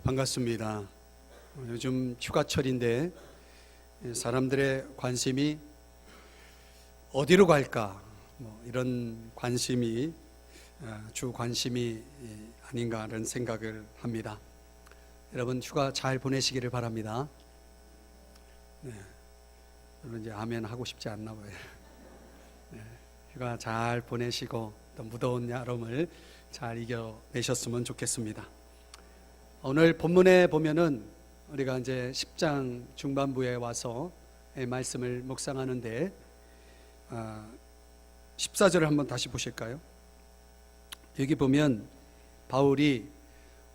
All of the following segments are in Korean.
반갑습니다. 요즘 휴가철인데 사람들의 관심이 어디로 갈까 이런 관심이 주 관심이 아닌가 하는 생각을 합니다. 여러분 휴가 잘 보내시기를 바랍니다. 여러분 이제 아멘 하고 싶지 않나 봐요. 휴가 잘 보내시고 또 무더운 여름을 잘 이겨내셨으면 좋겠습니다. 오늘 본문에 보면은 우리가 이제 10장 중반부에 와서 말씀을 묵상하는데 14절을 한번 다시 보실까요? 여기 보면 바울이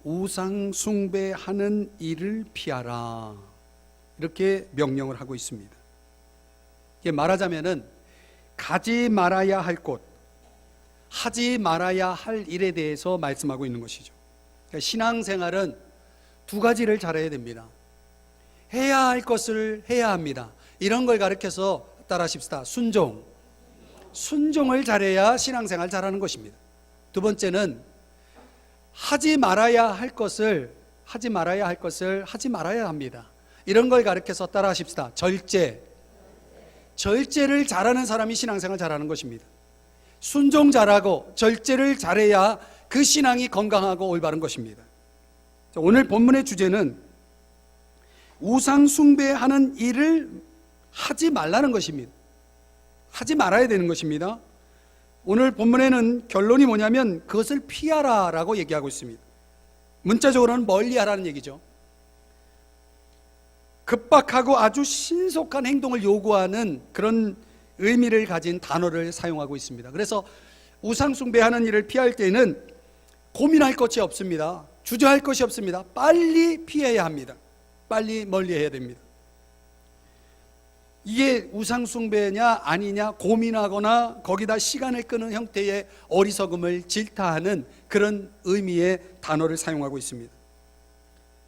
우상 숭배하는 일을 피하라 이렇게 명령을 하고 있습니다. 이게 말하자면은 가지 말아야 할 곳, 하지 말아야 할 일에 대해서 말씀하고 있는 것이죠. 그러니까 신앙생활은 두 가지를 잘해야 됩니다. 해야 할 것을 해야 합니다. 이런 걸 가르쳐서 따라하십시다. 순종을 잘해야 신앙생활 잘하는 것입니다. 두 번째는 하지 말아야 할 것을 하지 말아야 합니다. 이런 걸 가르쳐서 따라하십시다. 절제를 잘하는 사람이 신앙생활 잘하는 것입니다. 순종 잘하고 절제를 잘해야 그 신앙이 건강하고 올바른 것입니다. 오늘 본문의 주제는 우상 숭배하는 일을 하지 말라는 것입니다. 하지 말아야 되는 것입니다. 오늘 본문에는 결론이 뭐냐면 그것을 피하라라고 얘기하고 있습니다. 문자적으로는 멀리하라는 얘기죠. 급박하고 아주 신속한 행동을 요구하는 그런 의미를 가진 단어를 사용하고 있습니다. 그래서 우상 숭배하는 일을 피할 때는 고민할 것이 없습니다. 주저할 것이 없습니다. 빨리 피해야 합니다. 빨리 멀리해야 됩니다. 이게 우상 숭배냐 아니냐 고민하거나 거기다 시간을 끄는 형태의 어리석음을 질타하는 그런 의미의 단어를 사용하고 있습니다.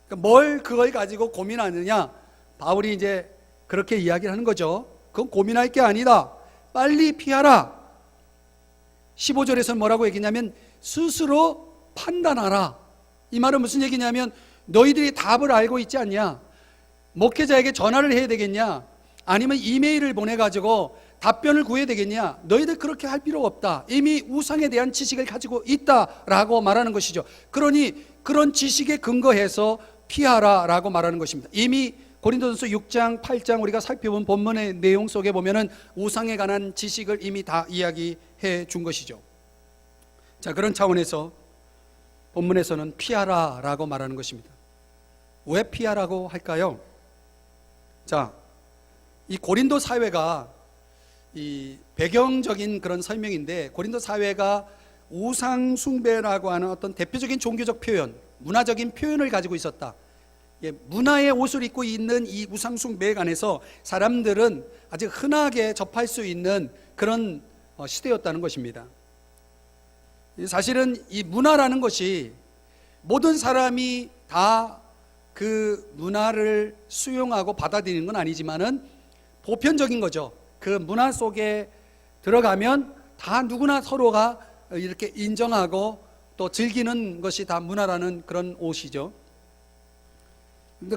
그러니까 뭘 그걸 가지고 고민하느냐, 바울이 이제 그렇게 이야기를 하는 거죠. 그건 고민할 게 아니다. 빨리 피하라. 15절에서는 뭐라고 얘기냐면 스스로 판단하라. 이 말은 무슨 얘기냐면 너희들이 답을 알고 있지 않냐? 목회자에게 전화를 해야 되겠냐? 아니면 이메일을 보내가지고 답변을 구해야 되겠냐? 너희들 그렇게 할 필요 없다. 이미 우상에 대한 지식을 가지고 있다라고 말하는 것이죠. 그러니 그런 지식에 근거해서 피하라라고 말하는 것입니다. 이미 고린도전서 6장, 8장 우리가 살펴본 본문의 내용 속에 보면은 우상에 관한 지식을 이미 다 이야기해 준 것이죠. 자, 그런 차원에서 본문에서는 피하라라고 말하는 것입니다. 왜 피하라고 할까요? 자, 이 고린도 사회가 이 배경적인 그런 설명인데, 고린도 사회가 우상 숭배라고 하는 어떤 대표적인 종교적 표현, 문화적인 표현을 가지고 있었다. 문화의 옷을 입고 있는 이 우상 숭배에 관해서 사람들은 아주 흔하게 접할 수 있는 그런 시대였다는 것입니다. 사실은 이 문화라는 것이 모든 사람이 다 그 문화를 수용하고 받아들이는 건 아니지만은 보편적인 거죠. 그 문화 속에 들어가면 다 누구나 서로가 이렇게 인정하고 또 즐기는 것이 다 문화라는 그런 옷이죠.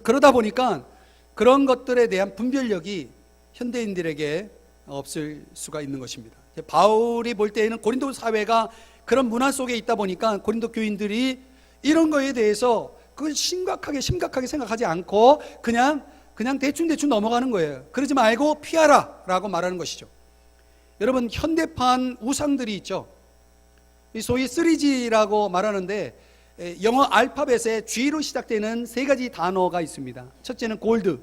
그러다 보니까 그런 것들에 대한 분별력이 현대인들에게 없을 수가 있는 것입니다. 바울이 볼 때에는 고린도 사회가 그런 문화 속에 있다 보니까 고린도 교인들이 이런 거에 대해서 그걸 심각하게 생각하지 않고 그냥 대충 넘어가는 거예요. 그러지 말고 피하라 라고 말하는 것이죠. 여러분, 현대판 우상들이 있죠. 소위 3G라고 말하는데 영어 알파벳의 G로 시작되는 세 가지 단어가 있습니다. 첫째는 골드.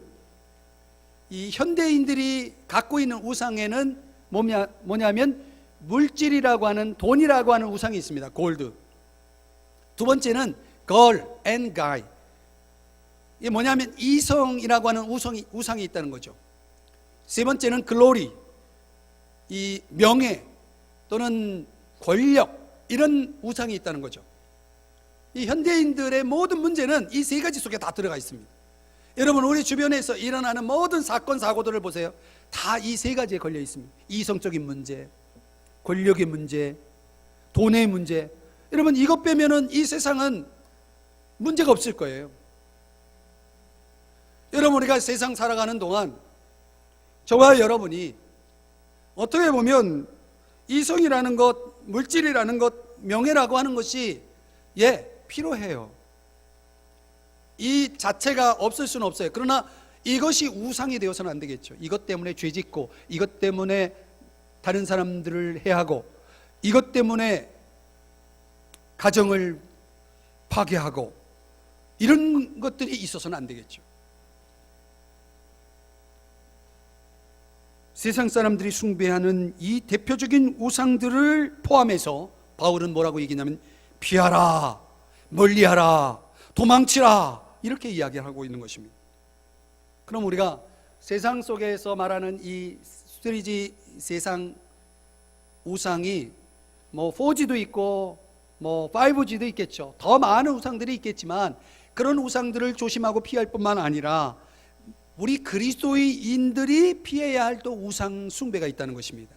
이 현대인들이 갖고 있는 우상에는 뭐냐면 물질이라고 하는, 돈이라고 하는 우상이 있습니다. 골드. 두 번째는 girl and guy. 이게 뭐냐면 이성이라고 하는 우상이 있다는 거죠. 세 번째는 glory. 이 명예 또는 권력, 이런 우상이 있다는 거죠. 이 현대인들의 모든 문제는 이 세 가지 속에 다 들어가 있습니다. 여러분, 우리 주변에서 일어나는 모든 사건 사고들을 보세요. 다 이 세 가지에 걸려 있습니다. 이성적인 문제, 권력의 문제, 돈의 문제. 여러분, 이것 빼면은 이 세상은 문제가 없을 거예요. 우리가 세상 살아가는 동안 저와 여러분이 어떻게 보면 이성이라는 것, 물질이라는 것, 명예라고 하는 것이 필요해요. 이 자체가 없을 수는 없어요. 그러나 이것이 우상이 되어서는 안 되겠죠. 이것 때문에 죄짓고, 이것 때문에 다른 사람들을 해하고, 이것 때문에 가정을 파괴하고, 이런 것들이 있어서는 안 되겠죠. 세상 사람들이 숭배하는 이 대표적인 우상들을 포함해서 바울은 뭐라고 얘기냐면 피하라, 멀리하라, 도망치라, 이렇게 이야기하고 있는 것입니다. 그럼 우리가 세상 속에서 말하는 이 3G 세상 우상이 4G도 있고 5G도 있겠죠. 더 많은 우상들이 있겠지만 그런 우상들을 조심하고 피할 뿐만 아니라 우리 그리스도인들이 피해야 할 또 우상 숭배가 있다는 것입니다.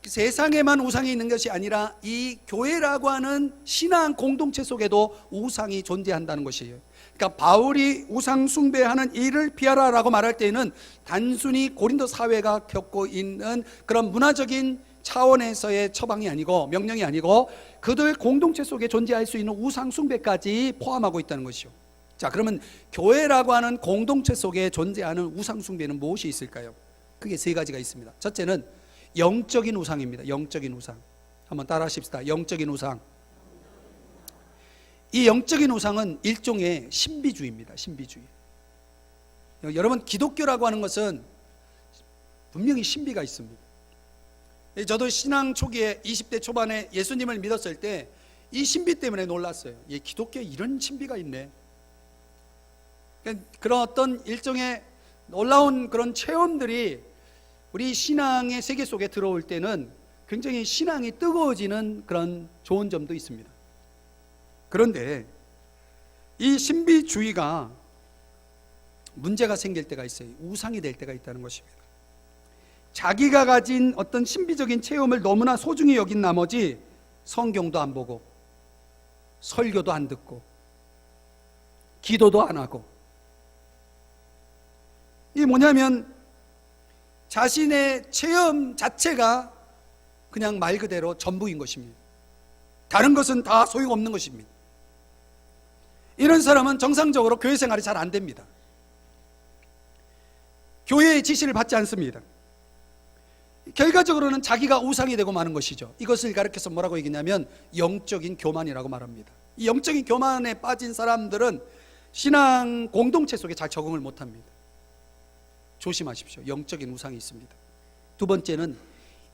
세상에만 우상이 있는 것이 아니라 이 교회라고 하는 신앙 공동체 속에도 우상이 존재한다는 것이에요. 그러니까 바울이 우상 숭배하는 일을 피하라라고 말할 때에는 단순히 고린도 사회가 겪고 있는 그런 문화적인 차원에서의 처방이 아니고, 명령이 아니고 그들 공동체 속에 존재할 수 있는 우상 숭배까지 포함하고 있다는 것이죠. 자, 그러면 교회라고 하는 공동체 속에 존재하는 우상 숭배는 무엇이 있을까요? 크게 세 가지가 있습니다. 첫째는 영적인 우상입니다. 영적인 우상. 한번 따라 하십시다. 영적인 우상. 이 영적인 우상은 일종의 신비주의입니다. 신비주의. 여러분, 기독교라고 하는 것은 분명히 신비가 있습니다. 저도 신앙 초기에 20대 초반에 예수님을 믿었을 때 이 신비 때문에 놀랐어요. 기독교에 이런 신비가 있네. 그런 어떤 일종의 놀라운 그런 체험들이 우리 신앙의 세계 속에 들어올 때는 굉장히 신앙이 뜨거워지는 그런 좋은 점도 있습니다. 그런데 이 신비주의가 문제가 생길 때가 있어요. 우상이 될 때가 있다는 것입니다. 자기가 가진 어떤 신비적인 체험을 너무나 소중히 여긴 나머지 성경도 안 보고 설교도 안 듣고 기도도 안 하고, 이게 뭐냐면 자신의 체험 자체가 그냥 말 그대로 전부인 것입니다. 다른 것은 다 소용없는 것입니다. 이런 사람은 정상적으로 교회 생활이 잘 안 됩니다. 교회의 지시를 받지 않습니다. 결과적으로는 자기가 우상이 되고 마는 것이죠. 이것을 가르쳐서 뭐라고 얘기냐면 영적인 교만이라고 말합니다. 이 영적인 교만에 빠진 사람들은 신앙 공동체 속에 잘 적응을 못합니다. 조심하십시오. 영적인 우상이 있습니다. 두 번째는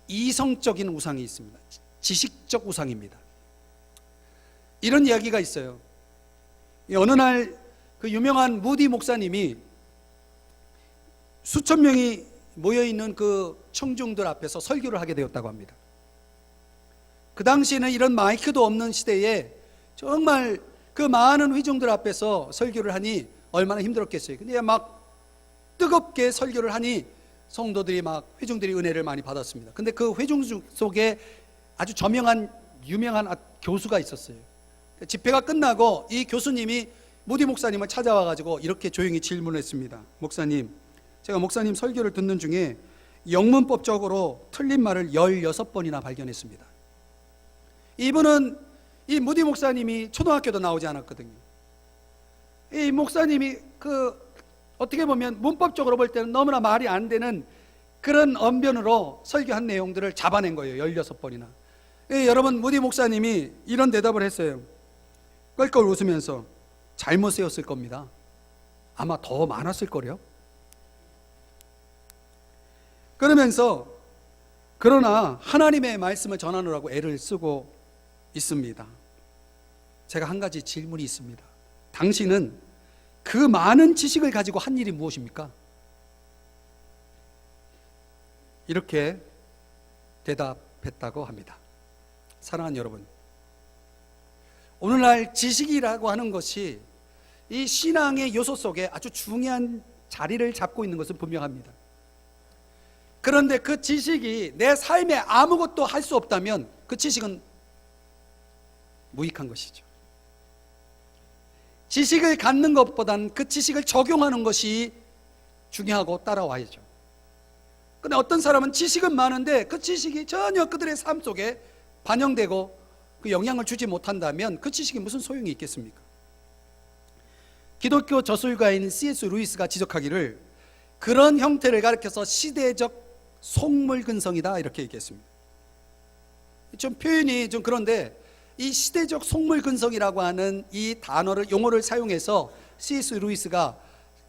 이성적인 우상이 있습니다. 지식적 우상입니다. 이런 이야기가 있어요. 어느 날 그 유명한 무디 목사님이 수천 명이 모여있는 그 청중들 앞에서 설교를 하게 되었다고 합니다. 그 당시에는 이런 마이크도 없는 시대에 정말 그 많은 회중들 앞에서 설교를 하니 얼마나 힘들었겠어요. 근데 막 뜨겁게 설교를 하니 성도들이 회중들이 은혜를 많이 받았습니다. 근데 그 회중 속에 아주 유명한 교수가 있었어요. 집회가 끝나고 이 교수님이 무디 목사님을 찾아와 가지고 이렇게 조용히 질문했습니다. 목사님, 제가 목사님 설교를 듣는 중에 영문법적으로 틀린 말을 16번이나 발견했습니다. 이분은, 이 무디 목사님이 초등학교도 나오지 않았거든요. 이 목사님이 어떻게 보면 문법적으로 볼 때는 너무나 말이 안 되는 그런 언변으로 설교한 내용들을 잡아낸 거예요. 16번이나. 여러분, 무디 목사님이 이런 대답을 했어요. 껄껄 웃으면서 잘못 세웠을 겁니다. 아마 더 많았을 거래요. 그러면서 그러나 하나님의 말씀을 전하느라고 애를 쓰고 있습니다. 제가 한 가지 질문이 있습니다. 당신은 그 많은 지식을 가지고 한 일이 무엇입니까? 이렇게 대답했다고 합니다. 사랑하는 여러분, 오늘날 지식이라고 하는 것이 이 신앙의 요소 속에 아주 중요한 자리를 잡고 있는 것은 분명합니다. 그런데 그 지식이 내 삶에 아무것도 할 수 없다면 그 지식은 무익한 것이죠. 지식을 갖는 것보다는 그 지식을 적용하는 것이 중요하고 따라와야죠. 근데 어떤 사람은 지식은 많은데 그 지식이 전혀 그들의 삶 속에 반영되고 그 영향을 주지 못한다면 그 지식이 무슨 소용이 있겠습니까? 기독교 저술가인 C.S. 루이스가 지적하기를 그런 형태를 가리켜서 시대적 속물근성이다 이렇게 얘기했습니다. 좀 표현이 좀 그런데 이 시대적 속물근성이라고 하는 이 단어를 용어를 사용해서 C.S. 루이스가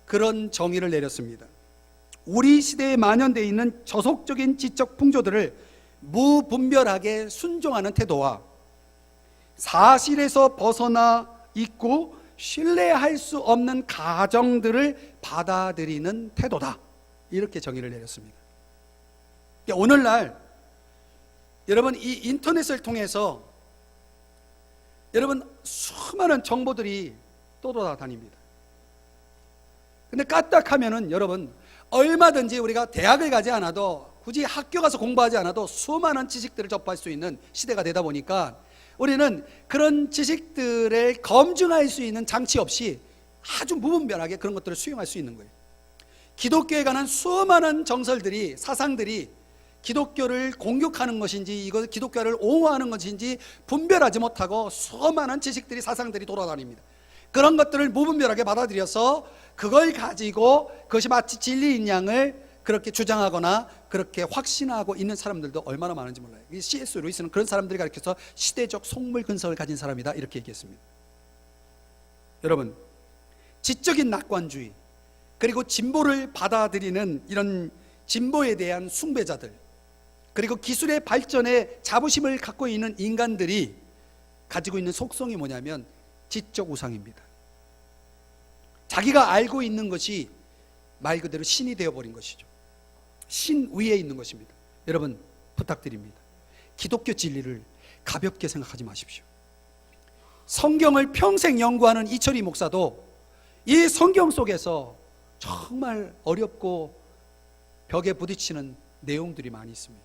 그런 정의를 내렸습니다. 우리 시대에 만연되어 있는 저속적인 지적 풍조들을 무분별하게 순종하는 태도와 사실에서 벗어나 있고 신뢰할 수 없는 가정들을 받아들이는 태도다 이렇게 정의를 내렸습니다. 오늘날 여러분 이 인터넷을 통해서 여러분 수많은 정보들이 떠돌아다닙니다. 근데 까딱하면은 여러분 얼마든지 우리가 대학을 가지 않아도 굳이 학교 가서 공부하지 않아도 수많은 지식들을 접할 수 있는 시대가 되다 보니까 우리는 그런 지식들을 검증할 수 있는 장치 없이 아주 무분별하게 그런 것들을 수용할 수 있는 거예요. 기독교에 관한 수많은 정설들이 사상들이 기독교를 공격하는 것인지 이것 기독교를 옹호하는 것인지 분별하지 못하고 수많은 지식들이 사상들이 돌아다닙니다. 그런 것들을 무분별하게 받아들여서 그걸 가지고 그것이 마치 진리인 양을 그렇게 주장하거나 그렇게 확신하고 있는 사람들도 얼마나 많은지 몰라요. C.S. 루이스는 그런 사람들이 가르쳐서 시대적 속물근성을 가진 사람이다 이렇게 얘기했습니다. 여러분 지적인 낙관주의 그리고 진보를 받아들이는 이런 진보에 대한 숭배자들 그리고 기술의 발전에 자부심을 갖고 있는 인간들이 가지고 있는 속성이 뭐냐면 지적 우상입니다. 자기가 알고 있는 것이 말 그대로 신이 되어버린 것이죠. 신 위에 있는 것입니다. 여러분 부탁드립니다. 기독교 진리를 가볍게 생각하지 마십시오. 성경을 평생 연구하는 이철희 목사도 이 성경 속에서 정말 어렵고 벽에 부딪히는 내용들이 많이 있습니다.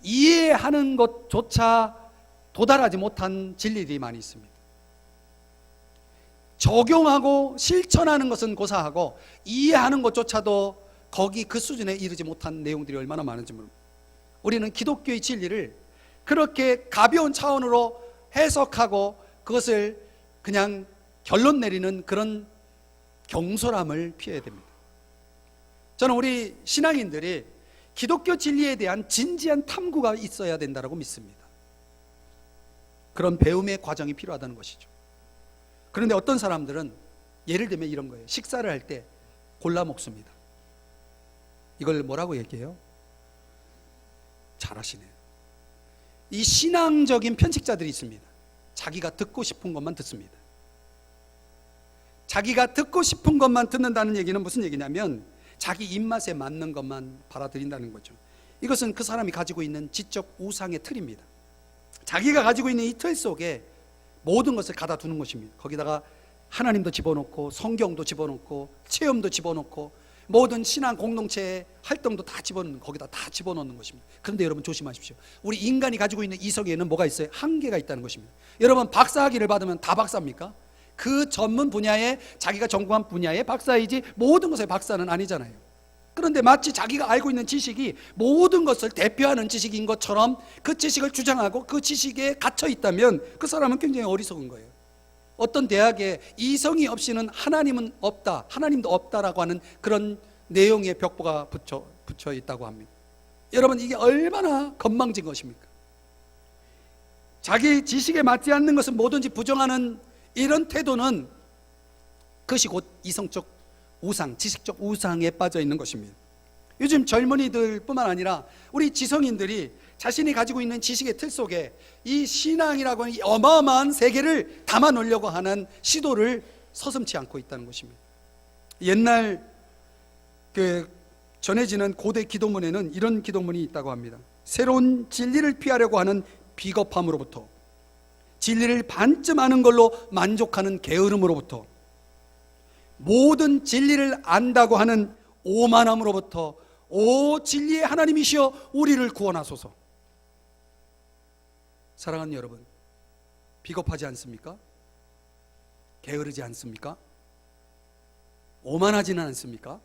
이해하는 것조차 도달하지 못한 진리들이 많이 있습니다. 적용하고 실천하는 것은 고사하고 이해하는 것조차도 거기 그 수준에 이르지 못한 내용들이 얼마나 많은지 모릅니다. 우리는 기독교의 진리를 그렇게 가벼운 차원으로 해석하고 그것을 그냥 결론 내리는 그런 경솔함을 피해야 됩니다. 저는 우리 신앙인들이 기독교 진리에 대한 진지한 탐구가 있어야 된다고 믿습니다. 그런 배움의 과정이 필요하다는 것이죠. 그런데 어떤 사람들은 예를 들면 이런 거예요. 식사를 할 때 골라 먹습니다. 이걸 뭐라고 얘기해요? 잘하시네요. 이 신앙적인 편식자들이 있습니다. 자기가 듣고 싶은 것만 듣습니다. 자기가 듣고 싶은 것만 듣는다는 얘기는 무슨 얘기냐면 자기 입맛에 맞는 것만 받아들인다는 거죠. 이것은 그 사람이 가지고 있는 지적 우상의 틀입니다. 자기가 가지고 있는 이 틀 속에 모든 것을 가다 두는 것입니다. 거기다가 하나님도 집어넣고 성경도 집어넣고 체험도 집어넣고 모든 신앙 공동체의 활동도 다 집어넣는 거기다 다 집어넣는 것입니다. 그런데 여러분 조심하십시오. 우리 인간이 가지고 있는 이성에는 뭐가 있어요? 한계가 있다는 것입니다. 여러분 박사학위를 받으면 다 박사입니까? 그 전문 분야에 자기가 전공한 분야의 박사이지 모든 것의 박사는 아니잖아요. 그런데 마치 자기가 알고 있는 지식이 모든 것을 대표하는 지식인 것처럼 그 지식을 주장하고 그 지식에 갇혀 있다면 그 사람은 굉장히 어리석은 거예요. 어떤 대학에 이성이 없이는 하나님은 없다, 하나님도 없다라고 하는 그런 내용의 벽보가 붙여 있다고 합니다. 여러분 이게 얼마나 건망진 것입니까? 자기 지식에 맞지 않는 것은 뭐든지 부정하는 이런 태도는 그것이 곧 이성적 우상, 지식적 우상에 빠져 있는 것입니다. 요즘 젊은이들 뿐만 아니라 우리 지성인들이 자신이 가지고 있는 지식의 틀 속에 이 신앙이라고 하는 이 어마어마한 세계를 담아 놓으려고 하는 시도를 서슴지 않고 있다는 것입니다. 옛날 그 전해지는 고대 기도문에는 이런 기도문이 있다고 합니다. 새로운 진리를 피하려고 하는 비겁함으로부터, 진리를 반쯤 아는 걸로 만족하는 게으름으로부터, 모든 진리를 안다고 하는 오만함으로부터 오 진리의 하나님이시여 우리를 구원하소서. 사랑하는 여러분, 비겁하지 않습니까? 게으르지 않습니까? 오만하지는 않습니까?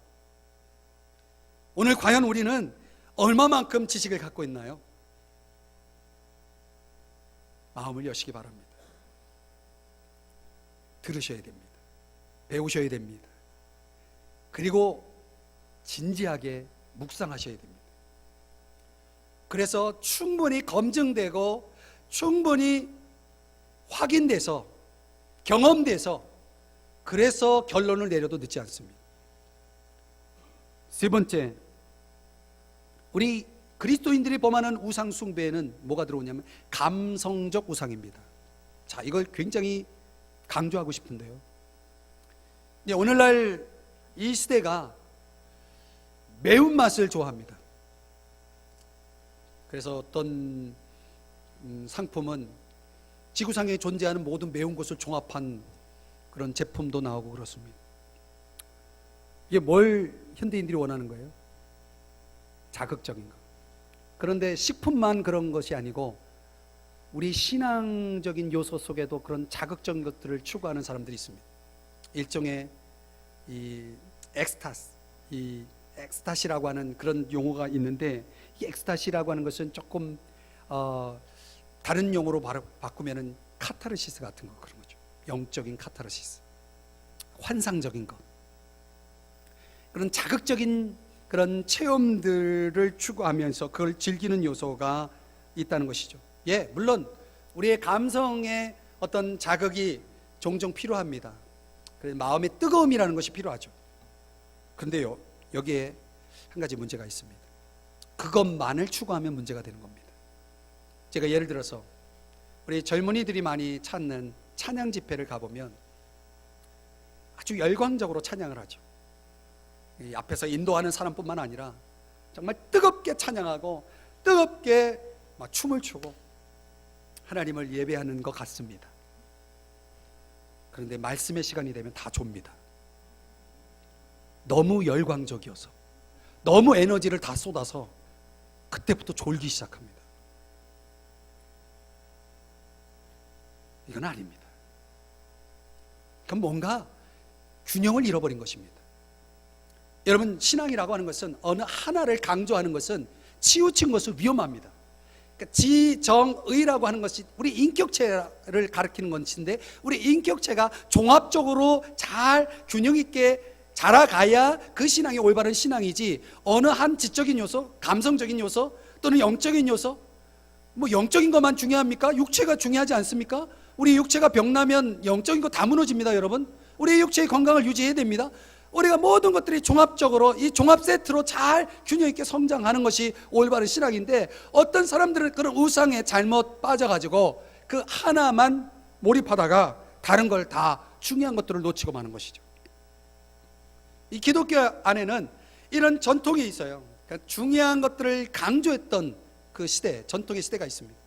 오늘 과연 우리는 얼마만큼 지식을 갖고 있나요? 마음을 여시기 바랍니다. 들으셔야 됩니다. 배우셔야 됩니다. 그리고 진지하게 묵상하셔야 됩니다. 그래서 충분히 검증되고 충분히 확인돼서 경험돼서 그래서 결론을 내려도 늦지 않습니다. 세 번째, 우리 그리스도인들이 범하는 우상 숭배에는 뭐가 들어오냐면 감성적 우상입니다. 자, 이걸 굉장히 강조하고 싶은데요. 오늘날 이 시대가 매운맛을 좋아합니다. 그래서 어떤 상품은 지구상에 존재하는 모든 매운 것을 종합한 그런 제품도 나오고 그렇습니다. 이게 뭘 현대인들이 원하는 거예요? 자극적인 거. 그런데 식품만 그런 것이 아니고 우리 신앙적인 요소 속에도 그런 자극적인 것들을 추구하는 사람들이 있습니다. 일종의 이 엑스타시라고 하는 그런 용어가 있는데, 이 엑스타시라고 하는 것은 조금 다른 용어로 바꾸면은 카타르시스 같은 거, 그런 거죠. 영적인 카타르시스, 환상적인 것, 그런 자극적인 그런 체험들을 추구하면서 그걸 즐기는 요소가 있다는 것이죠. 예, 물론 우리의 감성에 어떤 자극이 종종 필요합니다. 그래서 마음의 뜨거움이라는 것이 필요하죠. 그런데요, 여기에 한 가지 문제가 있습니다. 그것만을 추구하면 문제가 되는 겁니다. 제가 예를 들어서 우리 젊은이들이 많이 찾는 찬양 집회를 가보면 아주 열광적으로 찬양을 하죠. 이 앞에서 인도하는 사람뿐만 아니라 정말 뜨겁게 찬양하고 뜨겁게 막 춤을 추고 하나님을 예배하는 것 같습니다. 그런데 말씀의 시간이 되면 다 좁니다. 너무 열광적이어서, 너무 에너지를 다 쏟아서 그때부터 졸기 시작합니다. 이건 아닙니다. 그럼 뭔가 균형을 잃어버린 것입니다. 여러분, 신앙이라고 하는 것은 어느 하나를 강조하는 것은 치우친 것을 위험합니다. 그러니까 지정의라고 하는 것이 우리 인격체를 가리키는 것인데, 우리 인격체가 종합적으로 잘 균형 있게 자라가야 그 신앙이 올바른 신앙이지, 어느 한 지적인 요소, 감성적인 요소 또는 영적인 요소, 뭐 영적인 것만 중요합니까? 육체가 중요하지 않습니까? 우리 육체가 병나면 영적인 거 다 무너집니다. 여러분, 우리 육체의 건강을 유지해야 됩니다. 우리가 모든 것들이 종합적으로 이 종합 세트로 잘 균형 있게 성장하는 것이 올바른 신앙인데, 어떤 사람들은 그런 우상에 잘못 빠져가지고 그 하나만 몰입하다가 다른 걸 다 중요한 것들을 놓치고 마는 것이죠. 이 기독교 안에는 이런 전통이 있어요. 그러니까 중요한 것들을 강조했던 그 시대, 전통의 시대가 있습니다.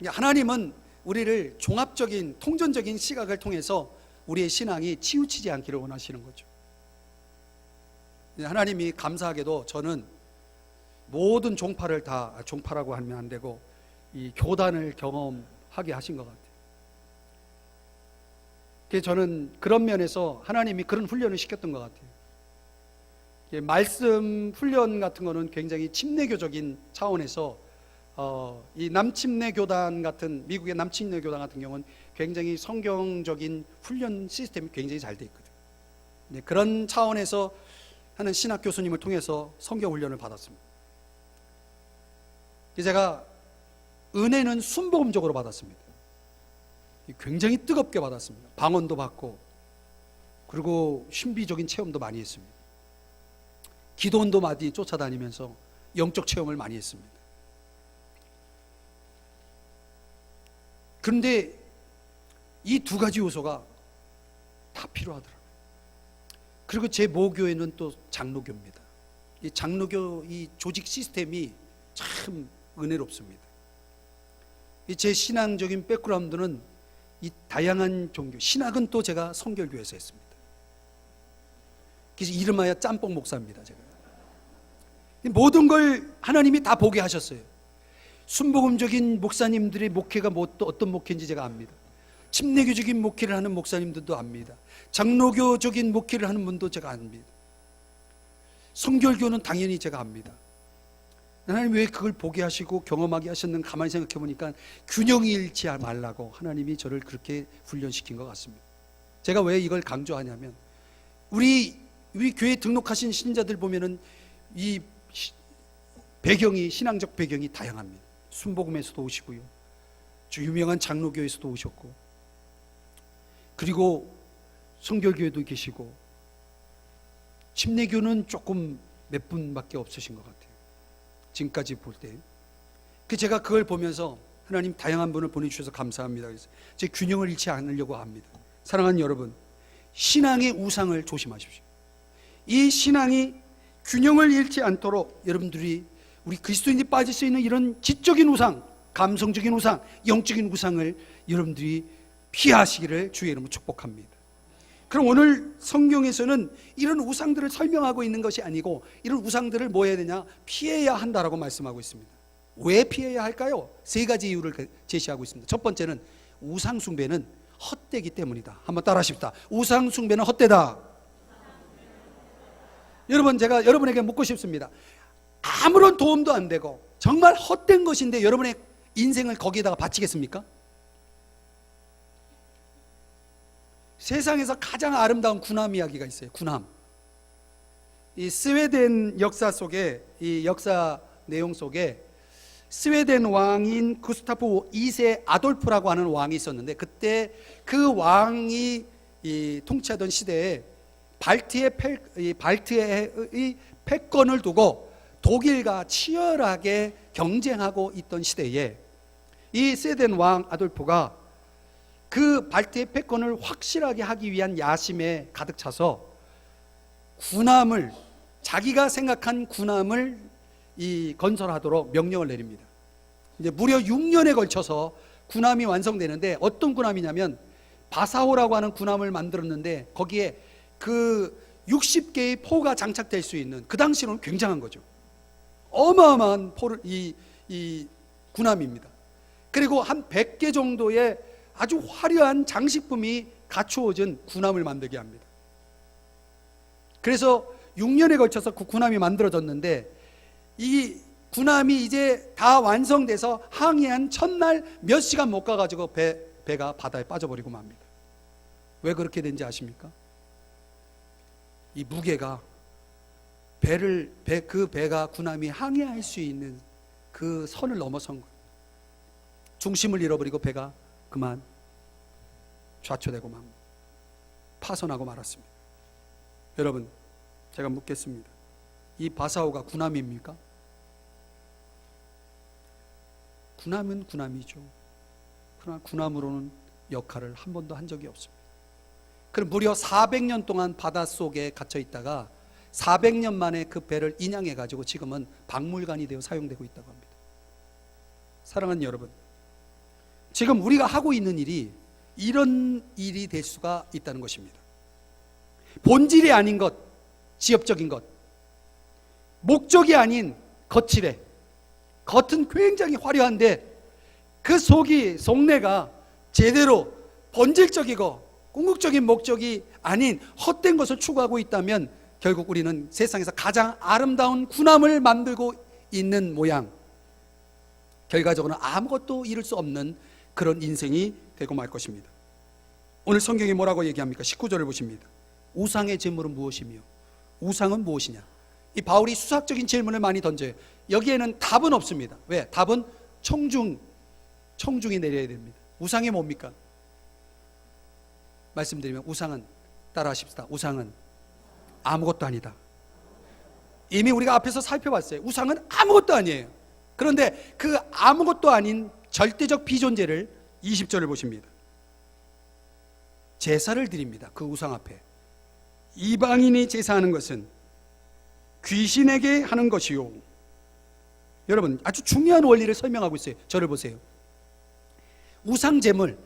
하나님은 우리를 종합적인 통전적인 시각을 통해서 우리의 신앙이 치우치지 않기를 원하시는 거죠. 하나님이 감사하게도 저는 모든 종파를 다, 종파라고 하면 안 되고 이 교단을 경험하게 하신 것 같아요. 그래서 저는 그런 면에서 하나님이 그런 훈련을 시켰던 것 같아요. 말씀 훈련 같은 거는 굉장히 침례교적인 차원에서 이 남침례 교단 같은, 미국의 남침례 교단 같은 경우는 굉장히 성경적인 훈련 시스템이 굉장히 잘 돼 있거든요. 그런 차원에서 하는 신학 교수님을 통해서 성경 훈련을 받았습니다. 제가 은혜는 순복음적으로 받았습니다. 굉장히 뜨겁게 받았습니다. 방언도 받고, 그리고 신비적인 체험도 많이 했습니다. 기도원도 많이 쫓아다니면서 영적 체험을 많이 했습니다. 그런데 이 두 가지 요소가 다 필요하더라고요. 그리고 제 모교에는 또 장로교입니다. 이 장로교 이 조직 시스템이 참 은혜롭습니다. 제 신앙적인 백그라운드는 이 다양한 종교, 신학은 또 제가 성결교에서 했습니다. 그래서 이름하여 짬뽕 목사입니다. 제가 모든 걸 하나님이 다 보게 하셨어요. 순복음적인 목사님들의 목회가 또 어떤 목회인지 제가 압니다. 침례교적인 목회를 하는 목사님들도 압니다. 장로교적인 목회를 하는 분도 제가 압니다. 성결교는 당연히 제가 압니다. 하나님 왜 그걸 보게 하시고 경험하게 하셨는가 가만히 생각해 보니까 균형이 잃지 말라고 하나님이 저를 그렇게 훈련시킨 것 같습니다. 제가 왜 이걸 강조하냐면 우리 교회 등록하신 신자들 보면은 이 배경이, 신앙적 배경이 다양합니다. 순복음에서도 오시고요, 주 유명한 장로교에서도 오셨고, 그리고 성결교회도 계시고, 침례교는 조금 몇 분밖에 없으신 것 같아요, 지금까지 볼 때. 제가 그걸 보면서 하나님 다양한 분을 보내주셔서 감사합니다. 그래서 제 균형을 잃지 않으려고 합니다. 사랑하는 여러분, 신앙의 우상을 조심하십시오. 이 신앙이 균형을 잃지 않도록 여러분들이, 우리 그리스도인이 빠질 수 있는 이런 지적인 우상, 감성적인 우상, 영적인 우상을 여러분들이 피하시기를 주의 이름으로 축복합니다. 그럼 오늘 성경에서는 이런 우상들을 설명하고 있는 것이 아니고 이런 우상들을 뭐 해야 되냐? 피해야 한다라고 말씀하고 있습니다. 왜 피해야 할까요? 세 가지 이유를 제시하고 있습니다. 첫 번째는 우상 숭배는 헛되기 때문이다. 한번 따라 하십시다. 우상 숭배는 헛되다. 여러분, 제가 여러분에게 묻고 싶습니다. 아무런 도움도 안 되고 정말 헛된 것인데 여러분의 인생을 거기에다가 바치겠습니까? 세상에서 가장 아름다운 군함 이야기가 있어요. 군함. 이 스웨덴 역사 속에, 이 역사 내용 속에 스웨덴 왕인 구스타프 2세 아돌프라고 하는 왕이 있었는데, 그때 그 왕이 통치하던 시대에 발트의 패권을 두고 독일과 치열하게 경쟁하고 있던 시대에 이 스웨덴 왕 아돌프가 그 발트의 패권을 확실하게 하기 위한 야심에 가득 차서 군함을, 자기가 생각한 군함을 건설하도록 명령을 내립니다. 이제 무려 6년에 걸쳐서 군함이 완성되는데, 어떤 군함이냐면 바사호라고 하는 군함을 만들었는데 거기에 그 60개의 포가 장착될 수 있는, 그 당시로는 굉장한 거죠. 어마어마한 이 군함입니다. 그리고 한 100개 정도의 아주 화려한 장식품이 갖추어진 군함을 만들게 합니다. 그래서 6년에 걸쳐서 그 군함이 만들어졌는데, 이 군함이 이제 다 완성돼서 항해한 첫날 몇 시간 못 가가지고 배가 바다에 빠져버리고 맙니다. 왜 그렇게 된지 아십니까? 이 무게가 그 배가, 군함이 항해할 수 있는 그 선을 넘어선 거예요. 중심을 잃어버리고 배가 그만 좌초되고 막 파손하고 말았습니다. 여러분, 제가 묻겠습니다. 이 바사호가 군함입니까? 군함은 군함이죠. 그러나 군함으로는 역할을 한 번도 한 적이 없습니다. 그럼 무려 400년 동안 바닷속에 갇혀 있다가 400년 만에 그 배를 인양해 가지고 지금은 박물관이 되어 사용되고 있다고 합니다. 사랑하는 여러분, 지금 우리가 하고 있는 일이 이런 일이 될 수가 있다는 것입니다. 본질이 아닌 것, 지엽적인 것, 목적이 아닌 거칠해, 겉은 굉장히 화려한데 그 속내가 제대로 본질적이고 궁극적인 목적이 아닌 헛된 것을 추구하고 있다면 결국 우리는 세상에서 가장 아름다운 군함을 만들고 있는 모양, 결과적으로는 아무것도 이룰 수 없는 그런 인생이 되고 말 것입니다. 오늘 성경이 뭐라고 얘기합니까? 19절을 보십니다. 우상의 제물은 무엇이며 우상은 무엇이냐? 이 바울이 수학적인 질문을 많이 던져요. 여기에는 답은 없습니다. 왜? 답은 청중이 내려야 됩니다. 우상이 뭡니까? 말씀드리면 우상은, 따라 하십시다. 우상은 아무것도 아니다. 이미 우리가 앞에서 살펴봤어요. 우상은 아무것도 아니에요. 그런데 그 아무것도 아닌 절대적 비존재를 20절을 보십니다. 제사를 드립니다. 그 우상 앞에. 이방인이 제사하는 것은 귀신에게 하는 것이요. 여러분, 아주 중요한 원리를 설명하고 있어요. 저를 보세요. 우상 제물,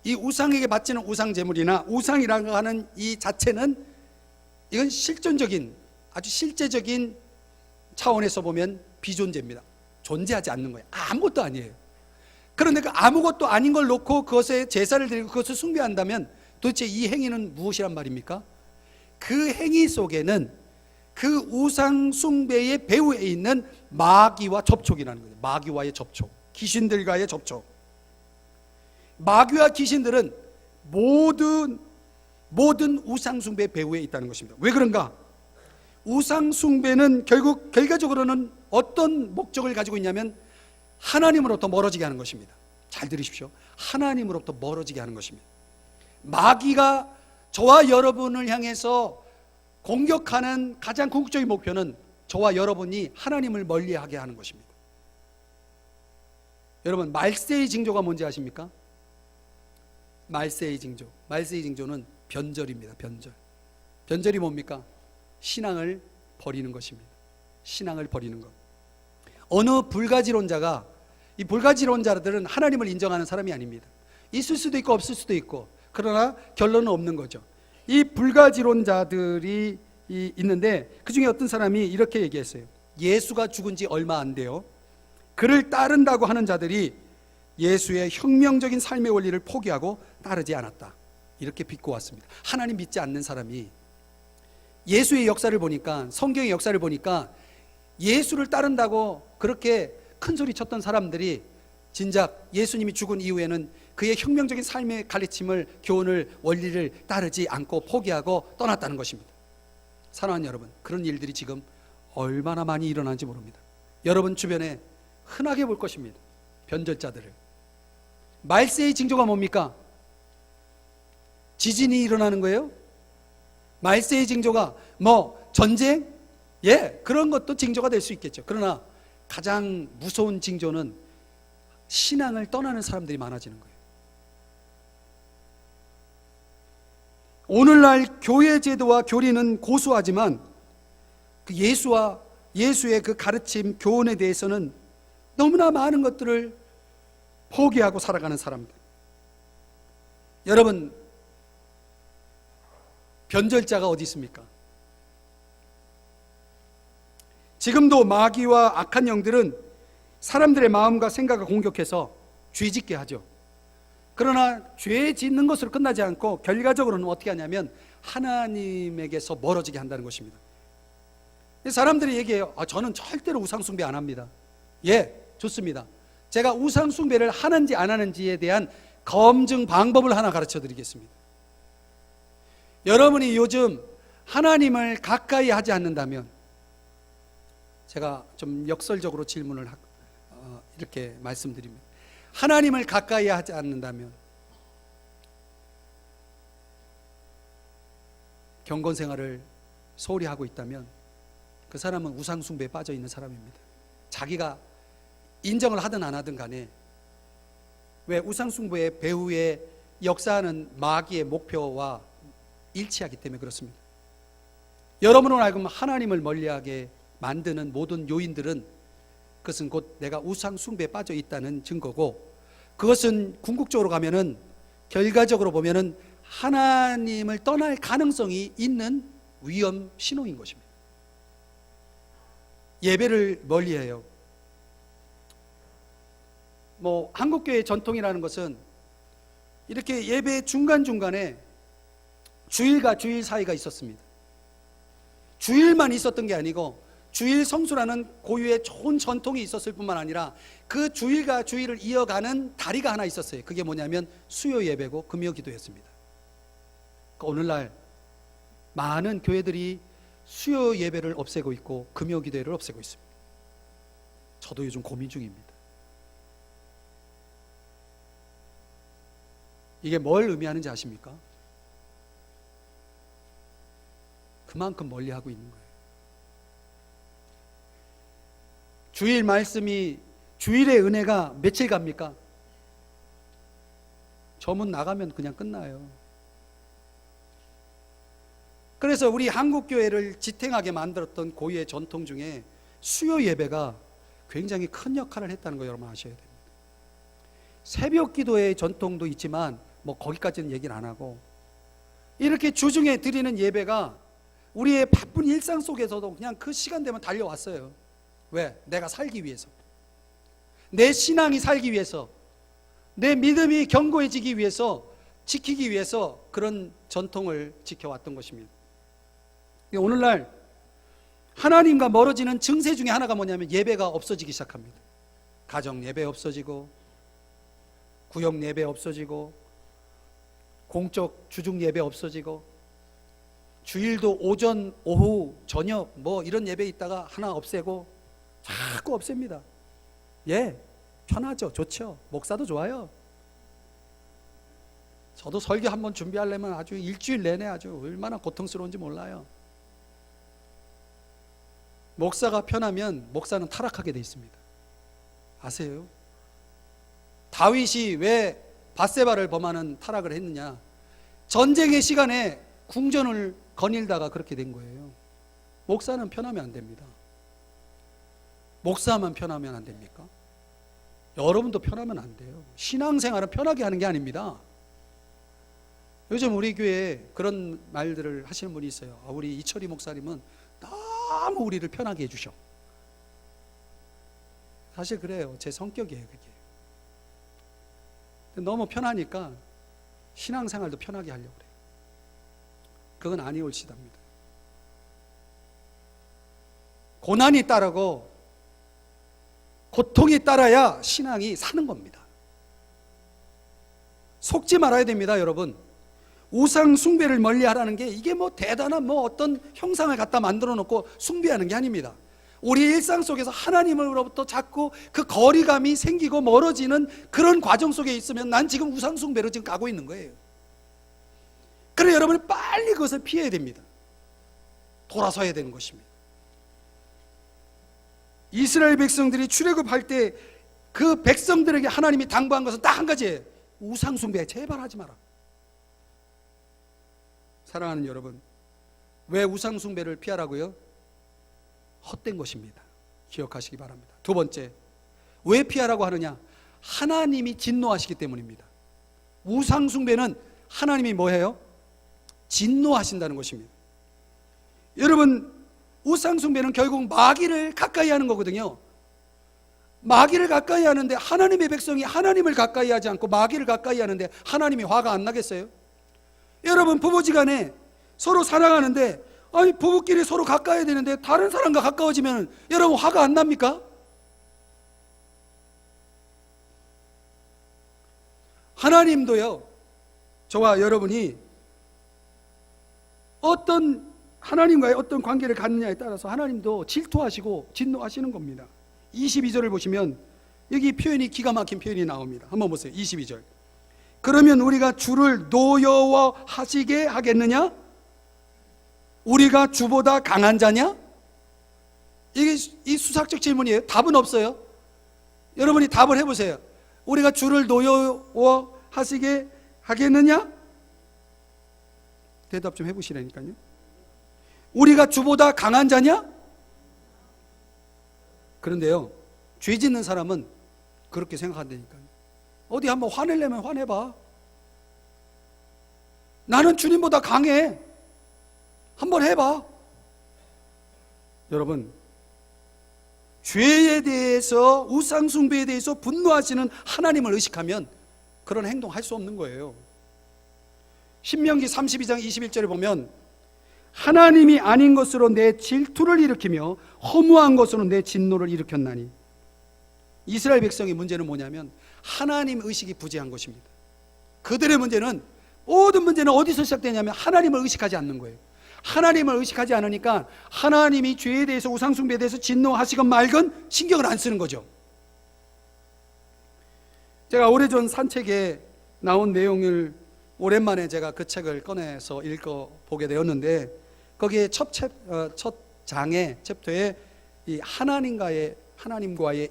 이 우상에게 바치는 우상 제물이나 우상이라고 하는 이 자체는, 이건 실존적인, 아주 실제적인 차원에서 보면 비존재입니다. 존재하지 않는 거예요. 아무것도 아니에요. 그런데 그 아무것도 아닌 걸 놓고 그것에 제사를 드리고 그것을 숭배한다면 도대체 이 행위는 무엇이란 말입니까? 그 행위 속에는 그 우상 숭배의 배후에 있는 마귀와 접촉이라는 거예요. 마귀와의 접촉, 귀신들과의 접촉. 마귀와 귀신들은 모든 우상 숭배의 배후에 있다는 것입니다. 왜 그런가? 우상 숭배는 결과적으로는 어떤 목적을 가지고 있냐면 하나님으로부터 멀어지게 하는 것입니다. 잘 들으십시오. 하나님으로부터 멀어지게 하는 것입니다. 마귀가 저와 여러분을 향해서 공격하는 가장 궁극적인 목표는 저와 여러분이 하나님을 멀리하게 하는 것입니다. 여러분, 말세의 징조가 뭔지 아십니까? 말세의 징조는 변절입니다. 변절이 뭡니까? 신앙을 버리는 것입니다. 신앙을 버리는 것. 어느 불가지론자가, 이 불가지론자들은 하나님을 인정하는 사람이 아닙니다. 있을 수도 있고 없을 수도 있고, 그러나 결론은 없는 거죠. 이 불가지론자들이 있는데 그 중에 어떤 사람이 이렇게 얘기했어요. 예수가 죽은 지 얼마 안 돼요. 그를 따른다고 하는 자들이 예수의 혁명적인 삶의 원리를 포기하고 따르지 않았다. 이렇게 비꼬았습니다. 하나님 믿지 않는 사람이 예수의 역사를 보니까, 성경의 역사를 보니까 예수를 따른다고 그렇게 큰 소리 쳤던 사람들이 진작 예수님이 죽은 이후에는 그의 혁명적인 삶의 가르침을, 교훈을, 원리를 따르지 않고 포기하고 떠났다는 것입니다. 사랑하는 여러분, 그런 일들이 지금 얼마나 많이 일어나는지 모릅니다. 여러분 주변에 흔하게 볼 것입니다. 변절자들을. 말세의 징조가 뭡니까? 지진이 일어나는 거예요? 말세의 징조가 전쟁? 그런 것도 징조가 될 수 있겠죠. 그러나 가장 무서운 징조는 신앙을 떠나는 사람들이 많아지는 거예요. 오늘날 교회 제도와 교리는 고수하지만 그 예수의 그 가르침, 교훈에 대해서는 너무나 많은 것들을 포기하고 살아가는 사람들. 여러분, 변절자가 어디 있습니까? 지금도 마귀와 악한 영들은 사람들의 마음과 생각을 공격해서 죄짓게 하죠. 그러나 죄 짓는 것으로 끝나지 않고 결과적으로는 어떻게 하냐면 하나님에게서 멀어지게 한다는 것입니다. 사람들이 얘기해요. 저는 절대로 우상숭배 안 합니다. 좋습니다. 제가 우상숭배를 하는지 안 하는지에 대한 검증 방법을 하나 가르쳐 드리겠습니다. 여러분이 요즘 하나님을 가까이 하지 않는다면, 제가 좀 역설적으로 질문을 이렇게 말씀드립니다. 하나님을 가까이 하지 않는다면, 경건 생활을 소홀히 하고 있다면 그 사람은 우상숭배에 빠져 있는 사람입니다. 자기가 인정을 하든 안 하든 간에, 왜 우상숭배의 배후에 역사하는 마귀의 목표와 일치하기 때문에 그렇습니다. 여러분은 알고 하나님을 멀리하게 만드는 모든 요인들은, 그것은 곧 내가 우상숭배에 빠져 있다는 증거고, 그것은 궁극적으로 가면은, 결과적으로 보면은 하나님을 떠날 가능성이 있는 위험 신호인 것입니다. 예배를 멀리해요. 한국교회의 전통이라는 것은 이렇게 예배 중간중간에 주일과 주일 사이가 있었습니다. 주일만 있었던 게 아니고 주일 성수라는 고유의 좋은 전통이 있었을 뿐만 아니라 그 주일과 주일을 이어가는 다리가 하나 있었어요. 그게 뭐냐면 수요 예배고 금요 기도였습니다. 오늘날 많은 교회들이 수요 예배를 없애고 있고 금요 기도회를 없애고 있습니다. 저도 요즘 고민 중입니다. 이게 뭘 의미하는지 아십니까? 그만큼 멀리하고 있는 거예요. 주일 말씀이, 주일의 은혜가 며칠 갑니까? 저문 나가면 그냥 끝나요. 그래서 우리 한국교회를 지탱하게 만들었던 고유의 전통 중에 수요 예배가 굉장히 큰 역할을 했다는 거 여러분 아셔야 됩니다. 새벽 기도의 전통도 있지만 거기까지는 얘기를 안 하고, 이렇게 주중에 드리는 예배가 우리의 바쁜 일상 속에서도 그냥 그 시간 되면 달려왔어요. 왜? 내가 살기 위해서, 내 신앙이 살기 위해서, 내 믿음이 견고해지기 위해서, 지키기 위해서 그런 전통을 지켜왔던 것입니다. 오늘날 하나님과 멀어지는 증세 중에 하나가 뭐냐면 예배가 없어지기 시작합니다. 가정 예배 없어지고, 구역 예배 없어지고, 공적 주중 예배 없어지고, 주일도 오전, 오후, 저녁 뭐 이런 예배 있다가 하나 없애고 자꾸 없앱니다. 예, 편하죠. 좋죠. 목사도 좋아요. 저도 설교 한번 준비하려면 아주 일주일 내내 아주 얼마나 고통스러운지 몰라요. 목사가 편하면 목사는 타락하게 돼 있습니다. 아세요? 다윗이 왜 밧세바를 범하는 타락을 했느냐? 전쟁의 시간에 궁전을 거닐다가 그렇게 된 거예요. 목사는 편하면 안 됩니다. 목사만 편하면 안 됩니까? 여러분도 편하면 안 돼요. 신앙생활은 편하게 하는 게 아닙니다. 요즘 우리 교회에 그런 말들을 하시는 분이 있어요. 우리 이철희 목사님은 너무 우리를 편하게 해주셔. 사실 그래요. 제 성격이에요, 그게. 너무 편하니까 신앙생활도 편하게 하려고 그래요. 그건 아니올시답니다. 고난이 따르고 고통이 따라야 신앙이 사는 겁니다. 속지 말아야 됩니다, 여러분. 우상 숭배를 멀리하라는 게 이게 뭐 대단한 뭐 어떤 형상을 갖다 만들어 놓고 숭배하는 게 아닙니다. 우리 일상 속에서 하나님으로부터 자꾸 그 거리감이 생기고 멀어지는 그런 과정 속에 있으면 난 지금 우상 숭배로 지금 가고 있는 거예요. 그래서 여러분이 빨리 그것을 피해야 됩니다. 돌아서야 되는 것입니다. 이스라엘 백성들이 출애굽할 때 그 백성들에게 하나님이 당부한 것은 딱 한 가지예요. 우상 숭배 제발 하지 마라. 사랑하는 여러분, 왜 우상 숭배를 피하라고요? 헛된 것입니다. 기억하시기 바랍니다. 두 번째, 왜 피하라고 하느냐? 하나님이 진노하시기 때문입니다. 우상 숭배는 하나님이 뭐해요? 진노하신다는 것입니다. 여러분, 우상 숭배는 결국 마귀를 가까이 하는 거거든요. 마귀를 가까이 하는데 하나님의 백성이 하나님을 가까이 하지 않고 마귀를 가까이 하는데 하나님이 화가 안 나겠어요? 여러분, 부부지간에 서로 사랑하는데 아니 부부끼리 서로 가까이 되는데 다른 사람과 가까워지면 여러분 화가 안 납니까? 하나님도요, 저와 여러분이 어떤 하나님과의 어떤 관계를 갖느냐에 따라서 하나님도 질투하시고 진노하시는 겁니다. 22절을 보시면 여기 표현이 기가 막힌 표현이 나옵니다. 한번 보세요. 22절. 그러면 우리가 주를 노여워하시게 하겠느냐? 우리가 주보다 강한 자냐? 이게 이 수학적 질문이에요. 답은 없어요. 여러분이 답을 해보세요. 우리가 주를 노여워하시게 하겠느냐? 대답 좀 해보시라니까요. 우리가 주보다 강한 자냐? 그런데요, 죄 짓는 사람은 그렇게 생각한다니까요. 어디 한번 화내려면 화내봐. 나는 주님보다 강해. 한번 해봐. 여러분, 죄에 대해서, 우상숭배에 대해서 분노하시는 하나님을 의식하면 그런 행동할 수 없는 거예요. 신명기 32장 21절에 보면 하나님이 아닌 것으로 내 질투를 일으키며 허무한 것으로 내 진노를 일으켰나니. 이스라엘 백성의 문제는 뭐냐면 하나님 의식이 부재한 것입니다. 그들의 문제는, 모든 문제는 어디서 시작되냐면 하나님을 의식하지 않는 거예요. 하나님을 의식하지 않으니까 하나님이 죄에 대해서, 우상숭배에 대해서 진노하시건 말건 신경을 안 쓰는 거죠. 제가 오래전 산책에 나온 내용을 오랜만에 제가 그 책을 꺼내서 읽어보게 되었는데, 거기에 첫 장에, 챕터에 이 하나님과의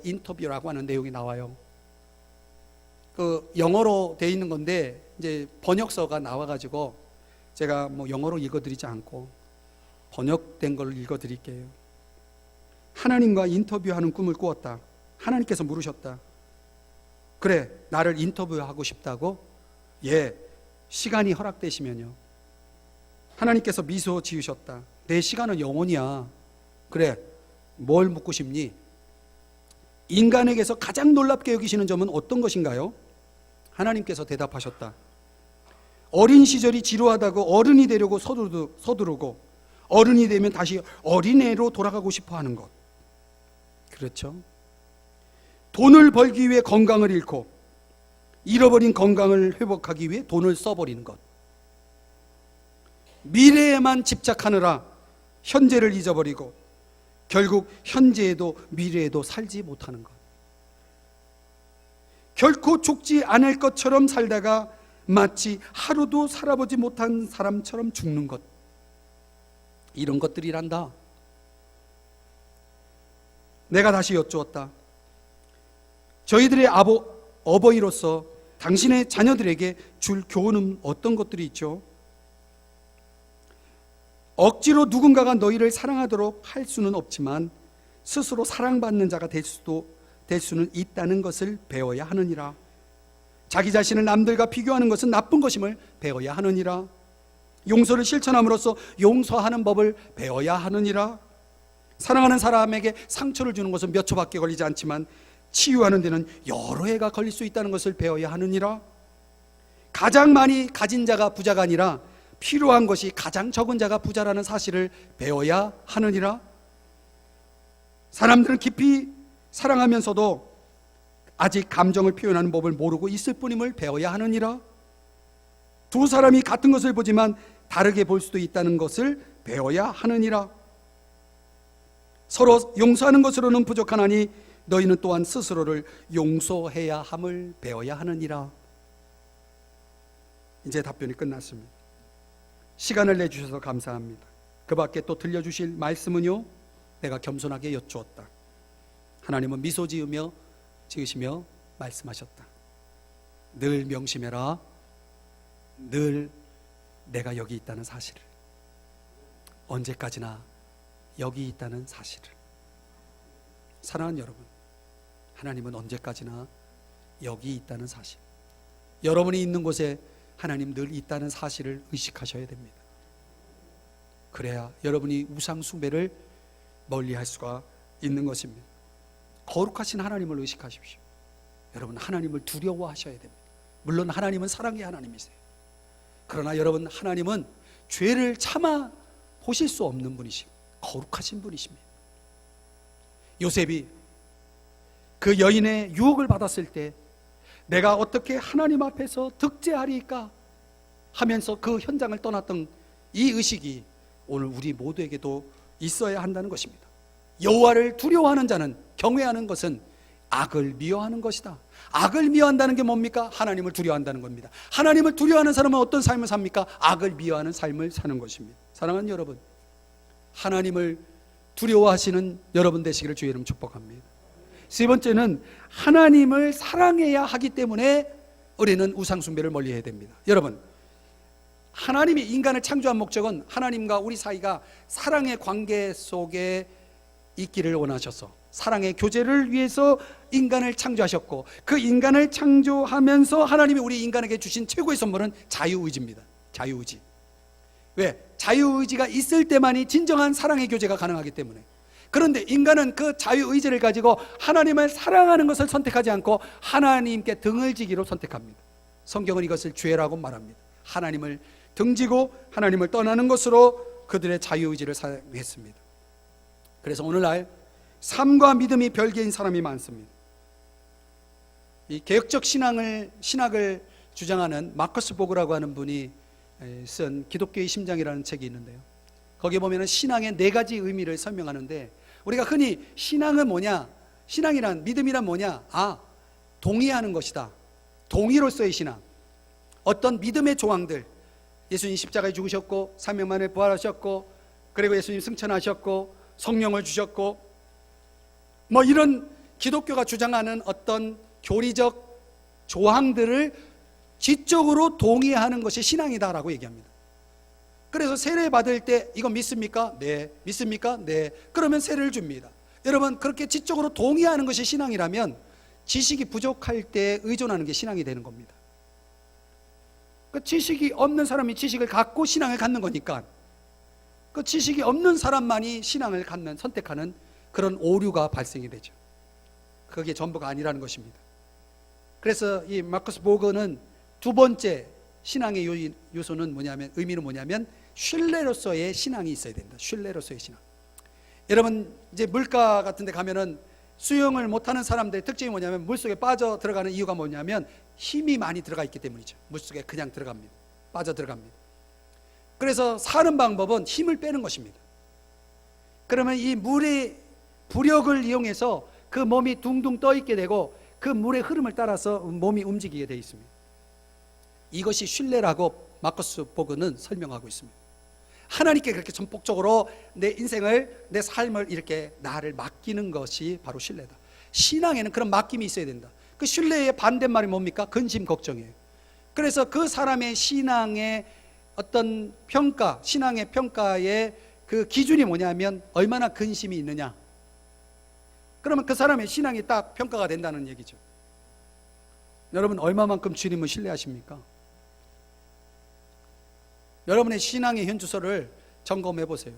인터뷰라고 하는 내용이 나와요. 그 영어로 돼 있는 건데 이제 번역서가 나와가지고 제가 뭐 영어로 읽어드리지 않고 번역된 걸 읽어드릴게요. 하나님과 인터뷰하는 꿈을 꾸었다. 하나님께서 물으셨다. 그래, 나를 인터뷰하고 싶다고? 예, 시간이 허락되시면요. 하나님께서 미소 지으셨다. 내 시간은 영원이야. 그래, 뭘 묻고 싶니? 인간에게서 가장 놀랍게 여기시는 점은 어떤 것인가요? 하나님께서 대답하셨다. 어린 시절이 지루하다고 어른이 되려고 서두르고 어른이 되면 다시 어린애로 돌아가고 싶어 하는 것. 그렇죠? 돈을 벌기 위해 건강을 잃고 잃어버린 건강을 회복하기 위해 돈을 써버리는 것. 미래에만 집착하느라 현재를 잊어버리고 결국 현재에도 미래에도 살지 못하는 것. 결코 죽지 않을 것처럼 살다가 마치 하루도 살아보지 못한 사람처럼 죽는 것. 이런 것들이란다. 내가 다시 여쭈었다. 저희들의 어버이로서 당신의 자녀들에게 줄 교훈은 어떤 것들이 있죠? 억지로 누군가가 너희를 사랑하도록 할 수는 없지만 스스로 사랑받는 자가 될 수는 있다는 것을 배워야 하느니라. 자기 자신을 남들과 비교하는 것은 나쁜 것임을 배워야 하느니라. 용서를 실천함으로써 용서하는 법을 배워야 하느니라. 사랑하는 사람에게 상처를 주는 것은 몇 초밖에 걸리지 않지만 치유하는 데는 여러 해가 걸릴 수 있다는 것을 배워야 하느니라. 가장 많이 가진 자가 부자가 아니라 필요한 것이 가장 적은 자가 부자라는 사실을 배워야 하느니라. 사람들은 깊이 사랑하면서도 아직 감정을 표현하는 법을 모르고 있을 뿐임을 배워야 하느니라. 두 사람이 같은 것을 보지만 다르게 볼 수도 있다는 것을 배워야 하느니라. 서로 용서하는 것으로는 부족하나니 너희는 또한 스스로를 용서해야 함을 배워야 하느니라. 이제 답변이 끝났습니다. 시간을 내주셔서 감사합니다. 그 밖에 또 들려주실 말씀은요, 내가 겸손하게 여쭈었다. 하나님은 미소 지으시며 말씀하셨다. 늘 명심해라. 늘 내가 여기 있다는 사실을. 언제까지나 여기 있다는 사실을. 사랑하는 여러분, 하나님은 언제까지나 여기 있다는 사실. 여러분이 있는 곳에 하나님 늘 있다는 사실을 의식하셔야 됩니다. 그래야 여러분이 우상 숭배를 멀리할 수가 있는 것입니다. 거룩하신 하나님을 의식하십시오. 여러분, 하나님을 두려워하셔야 됩니다. 물론 하나님은 사랑의 하나님이세요. 그러나 여러분, 하나님은 죄를 참아 보실 수 없는 분이십니다. 거룩하신 분이십니다. 요셉이 그 여인의 유혹을 받았을 때 내가 어떻게 하나님 앞에서 득죄하리까 하면서 그 현장을 떠났던 이 의식이 오늘 우리 모두에게도 있어야 한다는 것입니다. 여호와를 두려워하는 자는, 경외하는 것은 악을 미워하는 것이다. 악을 미워한다는 게 뭡니까? 하나님을 두려워한다는 겁니다. 하나님을 두려워하는 사람은 어떤 삶을 삽니까? 악을 미워하는 삶을 사는 것입니다. 사랑하는 여러분, 하나님을 두려워하시는 여러분 되시기를 주의 이름 축복합니다. 세 번째는 하나님을 사랑해야 하기 때문에 우리는 우상숭배를 멀리해야 됩니다. 여러분, 하나님이 인간을 창조한 목적은 하나님과 우리 사이가 사랑의 관계 속에 있기를 원하셔서 사랑의 교제를 위해서 인간을 창조하셨고, 그 인간을 창조하면서 하나님이 우리 인간에게 주신 최고의 선물은 자유의지입니다. 자유의지. 왜? 자유의지가 있을 때만이 진정한 사랑의 교제가 가능하기 때문에. 그런데 인간은 그 자유의지를 가지고 하나님을 사랑하는 것을 선택하지 않고 하나님께 등을 지기로 선택합니다. 성경은 이것을 죄라고 말합니다. 하나님을 등지고 하나님을 떠나는 것으로 그들의 자유의지를 사용했습니다. 그래서 오늘날 삶과 믿음이 별개인 사람이 많습니다. 이 개혁적 신학을 주장하는 마커스 보그라고 하는 분이 쓴 기독교의 심장이라는 책이 있는데요, 거기에 보면 신앙의 4가지 의미를 설명하는데, 우리가 흔히 신앙은 뭐냐, 신앙이란, 믿음이란 뭐냐, 동의하는 것이다. 동의로서의 신앙. 어떤 믿음의 조항들, 예수님 십자가에 죽으셨고 3일 만에 부활하셨고, 그리고 예수님 승천하셨고 성령을 주셨고, 뭐 이런 기독교가 주장하는 어떤 교리적 조항들을 지적으로 동의하는 것이 신앙이다라고 얘기합니다. 그래서 세례 받을 때 이거 믿습니까? 네. 믿습니까? 네. 그러면 세례를 줍니다. 여러분, 그렇게 지적으로 동의하는 것이 신앙이라면 지식이 부족할 때 의존하는 게 신앙이 되는 겁니다. 그 지식이 없는 사람이 지식을 갖고 신앙을 갖는 거니까 그 지식이 없는 사람만이 신앙을 선택하는 그런 오류가 발생이 되죠. 그게 전부가 아니라는 것입니다. 그래서 이 마커스 보그는 두 번째 신앙의 요소는 뭐냐면, 의미는 뭐냐면 신뢰로서의 신앙이 있어야 된다. 신뢰로서의 신앙. 여러분 이제 물가 같은 데 가면은 수영을 못하는 사람들의 특징이 뭐냐면 물속에 빠져 들어가는 이유가 뭐냐면 힘이 많이 들어가 있기 때문이죠. 물속에 그냥 들어갑니다. 빠져 들어갑니다. 그래서 사는 방법은 힘을 빼는 것입니다. 그러면 이 물의 부력을 이용해서 그 몸이 둥둥 떠 있게 되고 그 물의 흐름을 따라서 몸이 움직이게 되어 있습니다. 이것이 신뢰라고 마커스 보그는 설명하고 있습니다. 하나님께 그렇게 전폭적으로 내 인생을, 내 삶을 이렇게 나를 맡기는 것이 바로 신뢰다. 신앙에는 그런 맡김이 있어야 된다. 그 신뢰의 반대말이 뭡니까? 근심, 걱정이에요. 그래서 그 사람의 신앙의 어떤 평가, 신앙의 평가의 그 기준이 뭐냐면 얼마나 근심이 있느냐. 그러면 그 사람의 신앙이 딱 평가가 된다는 얘기죠. 여러분 얼마만큼 주님을 신뢰하십니까? 여러분의 신앙의 현주소를 점검해 보세요.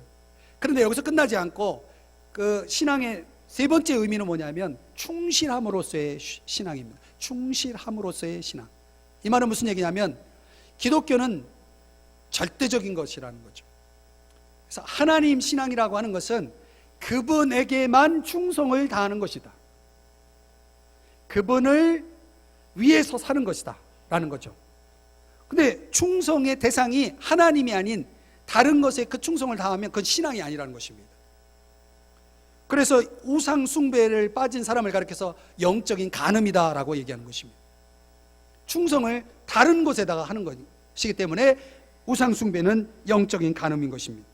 그런데 여기서 끝나지 않고 그 신앙의 세 번째 의미는 뭐냐면 충실함으로써의 신앙입니다. 충실함으로써의 신앙. 이 말은 무슨 얘기냐면 기독교는 절대적인 것이라는 거죠. 그래서 하나님 신앙이라고 하는 것은 그분에게만 충성을 다하는 것이다. 그분을 위해서 사는 것이다 라는 거죠. 근데 충성의 대상이 하나님이 아닌 다른 것에 그 충성을 다하면 그건 신앙이 아니라는 것입니다. 그래서 우상 숭배를 빠진 사람을 가리켜서 영적인 간음이다 라고 얘기하는 것입니다. 충성을 다른 곳에다가 하는 것이기 때문에 우상 숭배는 영적인 간음인 것입니다.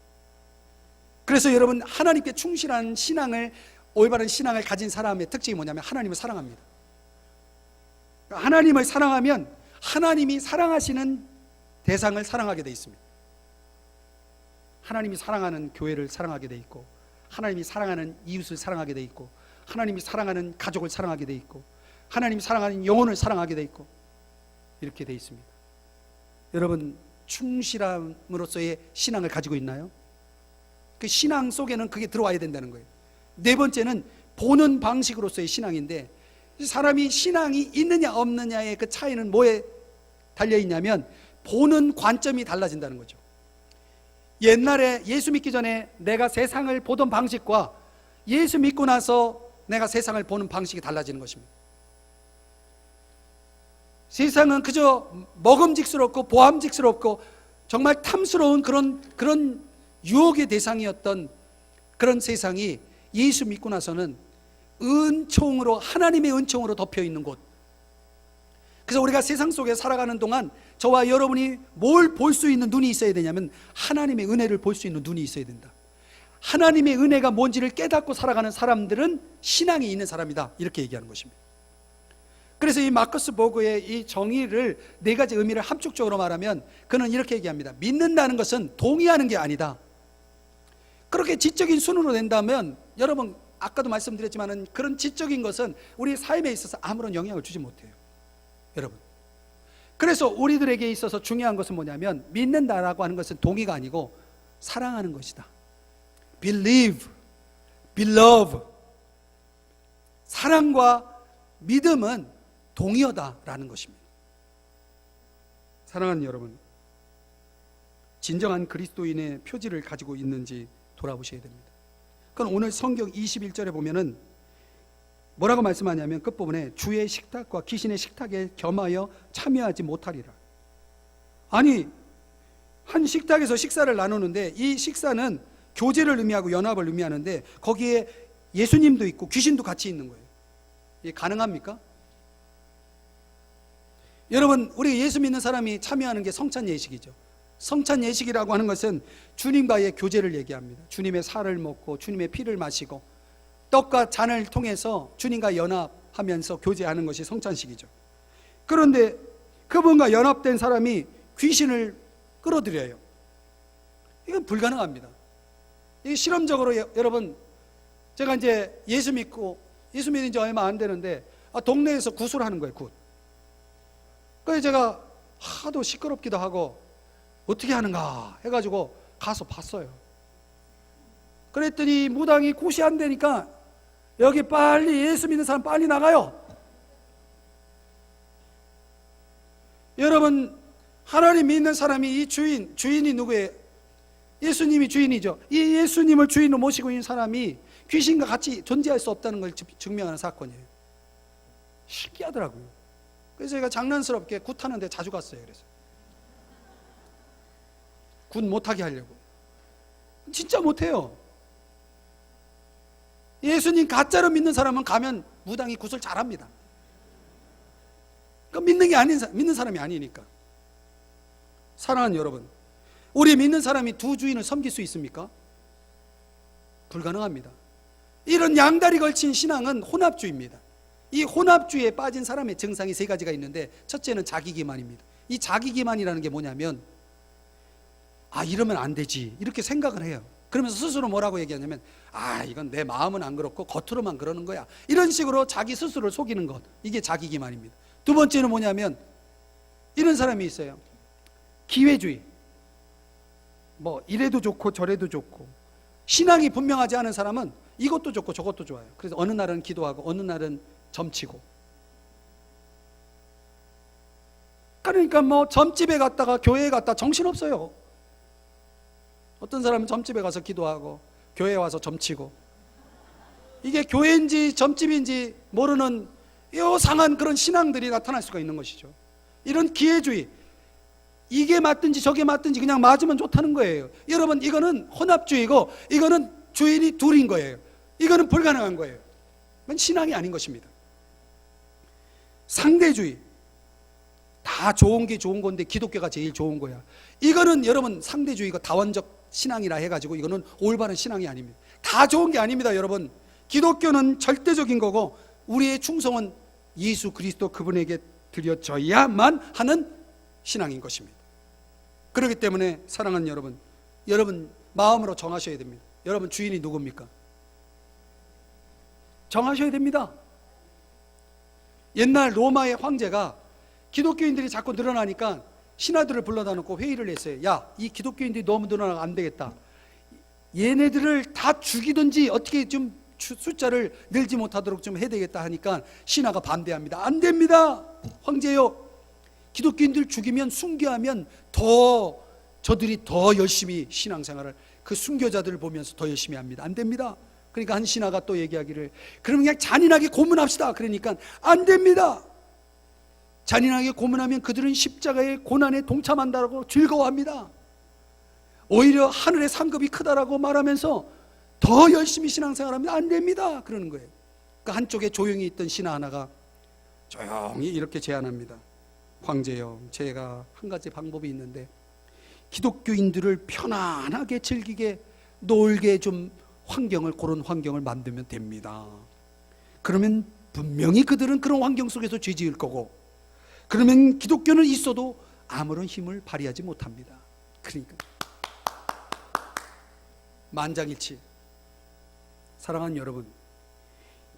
그래서 여러분 하나님께 충실한 신앙을, 올바른 신앙을 가진 사람의 특징이 뭐냐면 하나님을 사랑합니다. 하나님을 사랑하면 하나님이 사랑하시는 대상을 사랑하게 돼 있습니다. 하나님이 사랑하는 교회를 사랑하게 돼 있고, 하나님이 사랑하는 이웃을 사랑하게 돼 있고, 하나님이 사랑하는 가족을 사랑하게 돼 있고, 하나님이 사랑하는 영혼을 사랑하게 돼 있고, 이렇게 돼 있습니다. 여러분 충실함으로써의 신앙을 가지고 있나요? 그 신앙 속에는 그게 들어와야 된다는 거예요. 네 번째는 보는 방식으로서의 신앙인데, 사람이 신앙이 있느냐 없느냐의 그 차이는 뭐에 달려있냐면 보는 관점이 달라진다는 거죠. 옛날에 예수 믿기 전에 내가 세상을 보던 방식과 예수 믿고 나서 내가 세상을 보는 방식이 달라지는 것입니다. 세상은 그저 먹음직스럽고 보암직스럽고 정말 탐스러운 그런 유혹의 대상이었던 그런 세상이 예수 믿고 나서는 은총으로, 하나님의 은총으로 덮여 있는 곳. 그래서 우리가 세상 속에 살아가는 동안 저와 여러분이 뭘 볼 수 있는 눈이 있어야 되냐면 하나님의 은혜를 볼 수 있는 눈이 있어야 된다. 하나님의 은혜가 뭔지를 깨닫고 살아가는 사람들은 신앙이 있는 사람이다, 이렇게 얘기하는 것입니다. 그래서 이 마커스 보그의 이 정의를, 네 가지 의미를 함축적으로 말하면 그는 이렇게 얘기합니다. 믿는다는 것은 동의하는 게 아니다. 그렇게 지적인 순으로 된다면, 여러분 아까도 말씀드렸지만 그런 지적인 것은 우리 삶에 있어서 아무런 영향을 주지 못해요, 여러분. 그래서 우리들에게 있어서 중요한 것은 뭐냐면 믿는다라고 하는 것은 동의가 아니고 사랑하는 것이다. Believe, Beloved. 사랑과 믿음은 동의어다라는 것입니다. 사랑하는 여러분, 진정한 그리스도인의 표지를 가지고 있는지 돌아보셔야 됩니다. 그건 오늘 성경 21절에 보면은 뭐라고 말씀하냐면 끝부분에 주의 식탁과 귀신의 식탁에 겸하여 참여하지 못하리라. 아니, 한 식탁에서 식사를 나누는데 이 식사는 교제를 의미하고 연합을 의미하는데 거기에 예수님도 있고 귀신도 같이 있는 거예요. 이게 가능합니까? 여러분, 우리 예수 믿는 사람이 참여하는 게 성찬 예식이죠. 성찬 예식이라고 하는 것은 주님과의 교제를 얘기합니다. 주님의 살을 먹고 주님의 피를 마시고 떡과 잔을 통해서 주님과 연합하면서 교제하는 것이 성찬식이죠. 그런데 그분과 연합된 사람이 귀신을 끌어들여요. 이건 불가능합니다. 이게 실험적으로 여러분, 제가 이제 예수 믿은 지 얼마 안 되는데 동네에서 굿을 하는 거예요, 굿. 그래서 제가 하도 시끄럽기도 하고 어떻게 하는가 해가지고 가서 봤어요. 그랬더니 무당이 굿이 안 되니까 여기 빨리 예수 믿는 사람 빨리 나가요. 여러분, 하나님 믿는 사람이 이 주인이 누구예요? 예수님이 주인이죠. 이 예수님을 주인으로 모시고 있는 사람이 귀신과 같이 존재할 수 없다는 걸 증명하는 사건이에요. 신기하더라고요. 그래서 제가 장난스럽게 굿 타는데 자주 갔어요. 그래서 굿 못하게 하려고. 진짜 못해요. 예수님 가짜로 믿는 사람은 가면 무당이 굿을 잘합니다. 그러니까 믿는 사람이 아니니까. 사랑하는 여러분, 우리 믿는 사람이 두 주인을 섬길 수 있습니까? 불가능합니다. 이런 양다리 걸친 신앙은 혼합주의입니다. 이 혼합주의에 빠진 사람의 증상이 세 가지가 있는데, 첫째는 자기기만입니다. 이 자기기만이라는 게 뭐냐면, 이러면 안 되지 이렇게 생각을 해요. 그러면서 스스로 뭐라고 얘기하냐면, 이건 내 마음은 안 그렇고 겉으로만 그러는 거야, 이런 식으로 자기 스스로를 속이는 것, 이게 자기기만입니다. 두 번째는 뭐냐면, 이런 사람이 있어요. 기회주의. 뭐 이래도 좋고 저래도 좋고, 신앙이 분명하지 않은 사람은 이것도 좋고 저것도 좋아요. 그래서 어느 날은 기도하고 어느 날은 점치고. 그러니까 뭐 점집에 갔다가 교회에 갔다 정신없어요. 어떤 사람은 점집에 가서 기도하고 교회에 와서 점치고, 이게 교회인지 점집인지 모르는 요상한 그런 신앙들이 나타날 수가 있는 것이죠. 이런 기회주의, 이게 맞든지 저게 맞든지 그냥 맞으면 좋다는 거예요. 여러분, 이거는 혼합주의고 이거는 주인이 둘인 거예요. 이거는 불가능한 거예요. 이건 신앙이 아닌 것입니다. 상대주의, 다 좋은 게 좋은 건데 기독교가 제일 좋은 거야. 이거는 여러분 상대주의가 다원적 신앙이라 해가지고 이거는 올바른 신앙이 아닙니다. 다 좋은 게 아닙니다. 여러분, 기독교는 절대적인 거고 우리의 충성은 예수 그리스도 그분에게 드려져야만 하는 신앙인 것입니다. 그렇기 때문에 사랑하는 여러분 마음으로 정하셔야 됩니다. 여러분 주인이 누굽니까? 정하셔야 됩니다. 옛날 로마의 황제가 기독교인들이 자꾸 늘어나니까 신하들을 불러다 놓고 회의를 했어요. 야, 이 기독교인들이 너무 늘어나면 안 되겠다. 얘네들을 다 죽이든지 어떻게 좀 숫자를 늘지 못하도록 좀 해야 되겠다 하니까 신하가 반대합니다. 안 됩니다. 황제요, 기독교인들 죽이면 순교하면 저들이 더 열심히 신앙생활을, 그 순교자들을 보면서 더 열심히 합니다. 안 됩니다. 그러니까 한 신하가 또 얘기하기를, 그럼 그냥 잔인하게 고문합시다. 그러니까 안 됩니다. 잔인하게 고문하면 그들은 십자가의 고난에 동참한다고 즐거워합니다. 오히려 하늘의 상급이 크다라고 말하면서 더 열심히 신앙생활합니다. 안 됩니다. 그러는 거예요. 그러니까 한쪽에 조용히 있던 신하 하나가 조용히 이렇게 제안합니다. 황제요, 제가 한 가지 방법이 있는데 기독교인들을 편안하게 즐기게 놀게 좀 그런 환경을 만들면 됩니다. 그러면 분명히 그들은 그런 환경 속에서 죄 지을 거고, 그러면 기독교는 있어도 아무런 힘을 발휘하지 못합니다. 그러니까 만장일치. 사랑하는 여러분,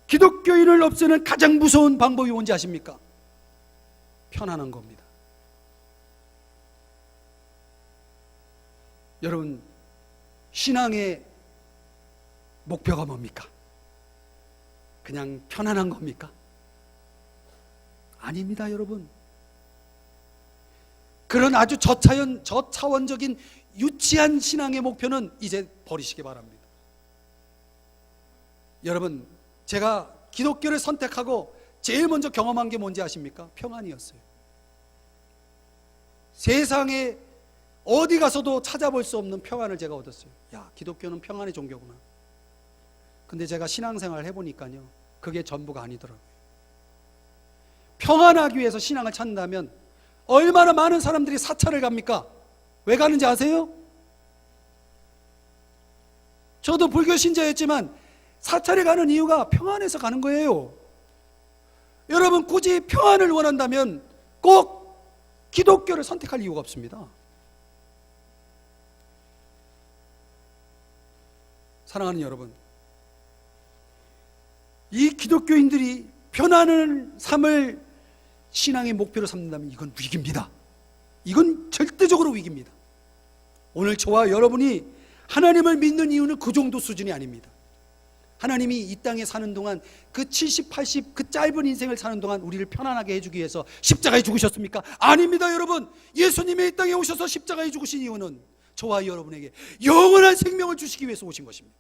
기독교인을 없애는 가장 무서운 방법이 뭔지 아십니까? 편안한 겁니다. 여러분, 신앙의 목표가 뭡니까? 그냥 편안한 겁니까? 아닙니다, 여러분. 그런 아주 저차원적인 유치한 신앙의 목표는 이제 버리시기 바랍니다. 여러분, 제가 기독교를 선택하고 제일 먼저 경험한 게 뭔지 아십니까? 평안이었어요. 세상에 어디 가서도 찾아볼 수 없는 평안을 제가 얻었어요. 야, 기독교는 평안의 종교구나. 근데 제가 신앙생활을 해보니까요, 그게 전부가 아니더라고요. 평안하기 위해서 신앙을 찾는다면 얼마나 많은 사람들이 사찰을 갑니까? 왜 가는지 아세요? 저도 불교 신자였지만 사찰에 가는 이유가 평안해서 가는 거예요. 여러분, 굳이 평안을 원한다면 꼭 기독교를 선택할 이유가 없습니다. 사랑하는 여러분, 이 기독교인들이 편안한 삶을 신앙의 목표로 삼는다면 이건 위기입니다. 이건 절대적으로 위기입니다. 오늘 저와 여러분이 하나님을 믿는 이유는 그 정도 수준이 아닙니다. 하나님이 이 땅에 사는 동안 그 70, 80 그 짧은 인생을 사는 동안 우리를 편안하게 해주기 위해서 십자가에 죽으셨습니까? 아닙니다, 여러분. 예수님이 이 땅에 오셔서 십자가에 죽으신 이유는 저와 여러분에게 영원한 생명을 주시기 위해서 오신 것입니다.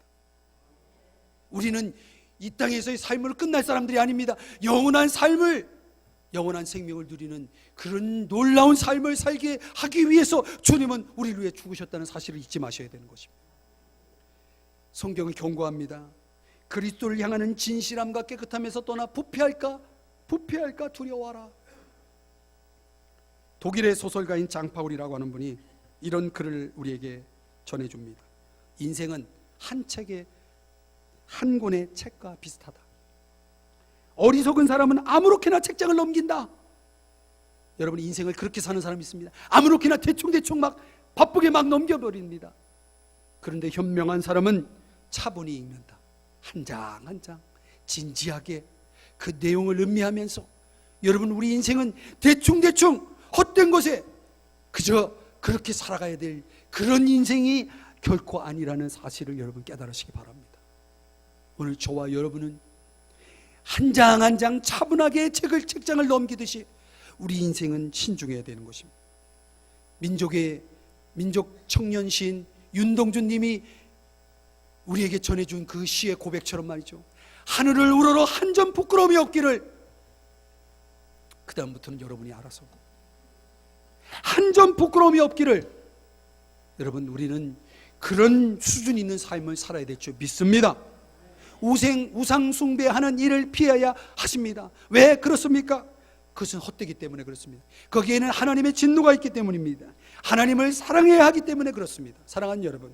우리는 이 땅에서의 삶을 끝날 사람들이 아닙니다. 영원한 삶을, 영원한 생명을 누리는 그런 놀라운 삶을 살게 하기 위해서 주님은 우리를 위해 죽으셨다는 사실을 잊지 마셔야 되는 것입니다. 성경을 경고합니다. 그리스도를 향하는 진실함과 깨끗함에서 떠나 부패할까 두려워하라. 독일의 소설가인 장파울이라고 하는 분이 이런 글을 우리에게 전해줍니다. 인생은 한 권의 책과 비슷하다. 어리석은 사람은 아무렇게나 책장을 넘긴다. 여러분, 인생을 그렇게 사는 사람이 있습니다. 아무렇게나 대충 막 바쁘게 막 넘겨버립니다. 그런데 현명한 사람은 차분히 읽는다. 한 장 한 장 진지하게 그 내용을 음미하면서. 여러분, 우리 인생은 대충 헛된 것에 그저 그렇게 살아가야 될 그런 인생이 결코 아니라는 사실을 여러분 깨달으시기 바랍니다. 오늘 저와 여러분은 한 장 한 장 차분하게 책장을 넘기듯이 우리 인생은 신중해야 되는 것입니다. 민족 청년 시인 윤동준 님이 우리에게 전해준 그 시의 고백처럼 말이죠. 하늘을 우러러 한 점 부끄러움이 없기를. 그 다음부터는 여러분이 알아서 한 점 부끄러움이 없기를. 여러분, 우리는 그런 수준 있는 삶을 살아야 될 줄 믿습니다. 우상 숭배하는 일을 피해야 하십니다. 왜 그렇습니까? 그것은 헛되기 때문에 그렇습니다. 거기에는 하나님의 진노가 있기 때문입니다. 하나님을 사랑해야 하기 때문에 그렇습니다. 사랑하는 여러분,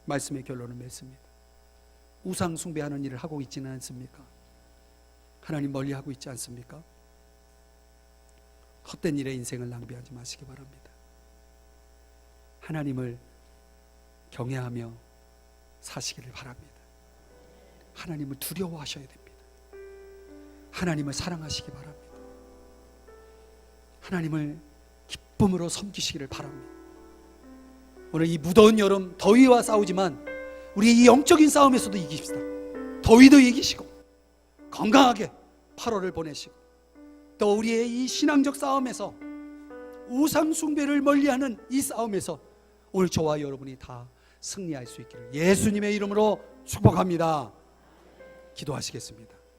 말씀의 결론은 맺습니다. 우상 숭배하는 일을 하고 있지는 않습니까? 하나님 멀리 하고 있지 않습니까? 헛된 일에 인생을 낭비하지 마시기 바랍니다. 하나님을 경외하며 사시기를 바랍니다. 하나님을 두려워하셔야 됩니다. 하나님을 사랑하시기 바랍니다. 하나님을 기쁨으로 섬기시기를 바랍니다. 오늘 이 무더운 여름 더위와 싸우지만 우리 이 영적인 싸움에서도 이깁시다. 더위도 이기시고 건강하게 8월을 보내시고, 또 우리의 이 신앙적 싸움에서 우상 숭배를 멀리하는 이 싸움에서 오늘 저와 여러분이 다 승리할 수 있기를 예수님의 이름으로 축복합니다. 기도하시겠습니다.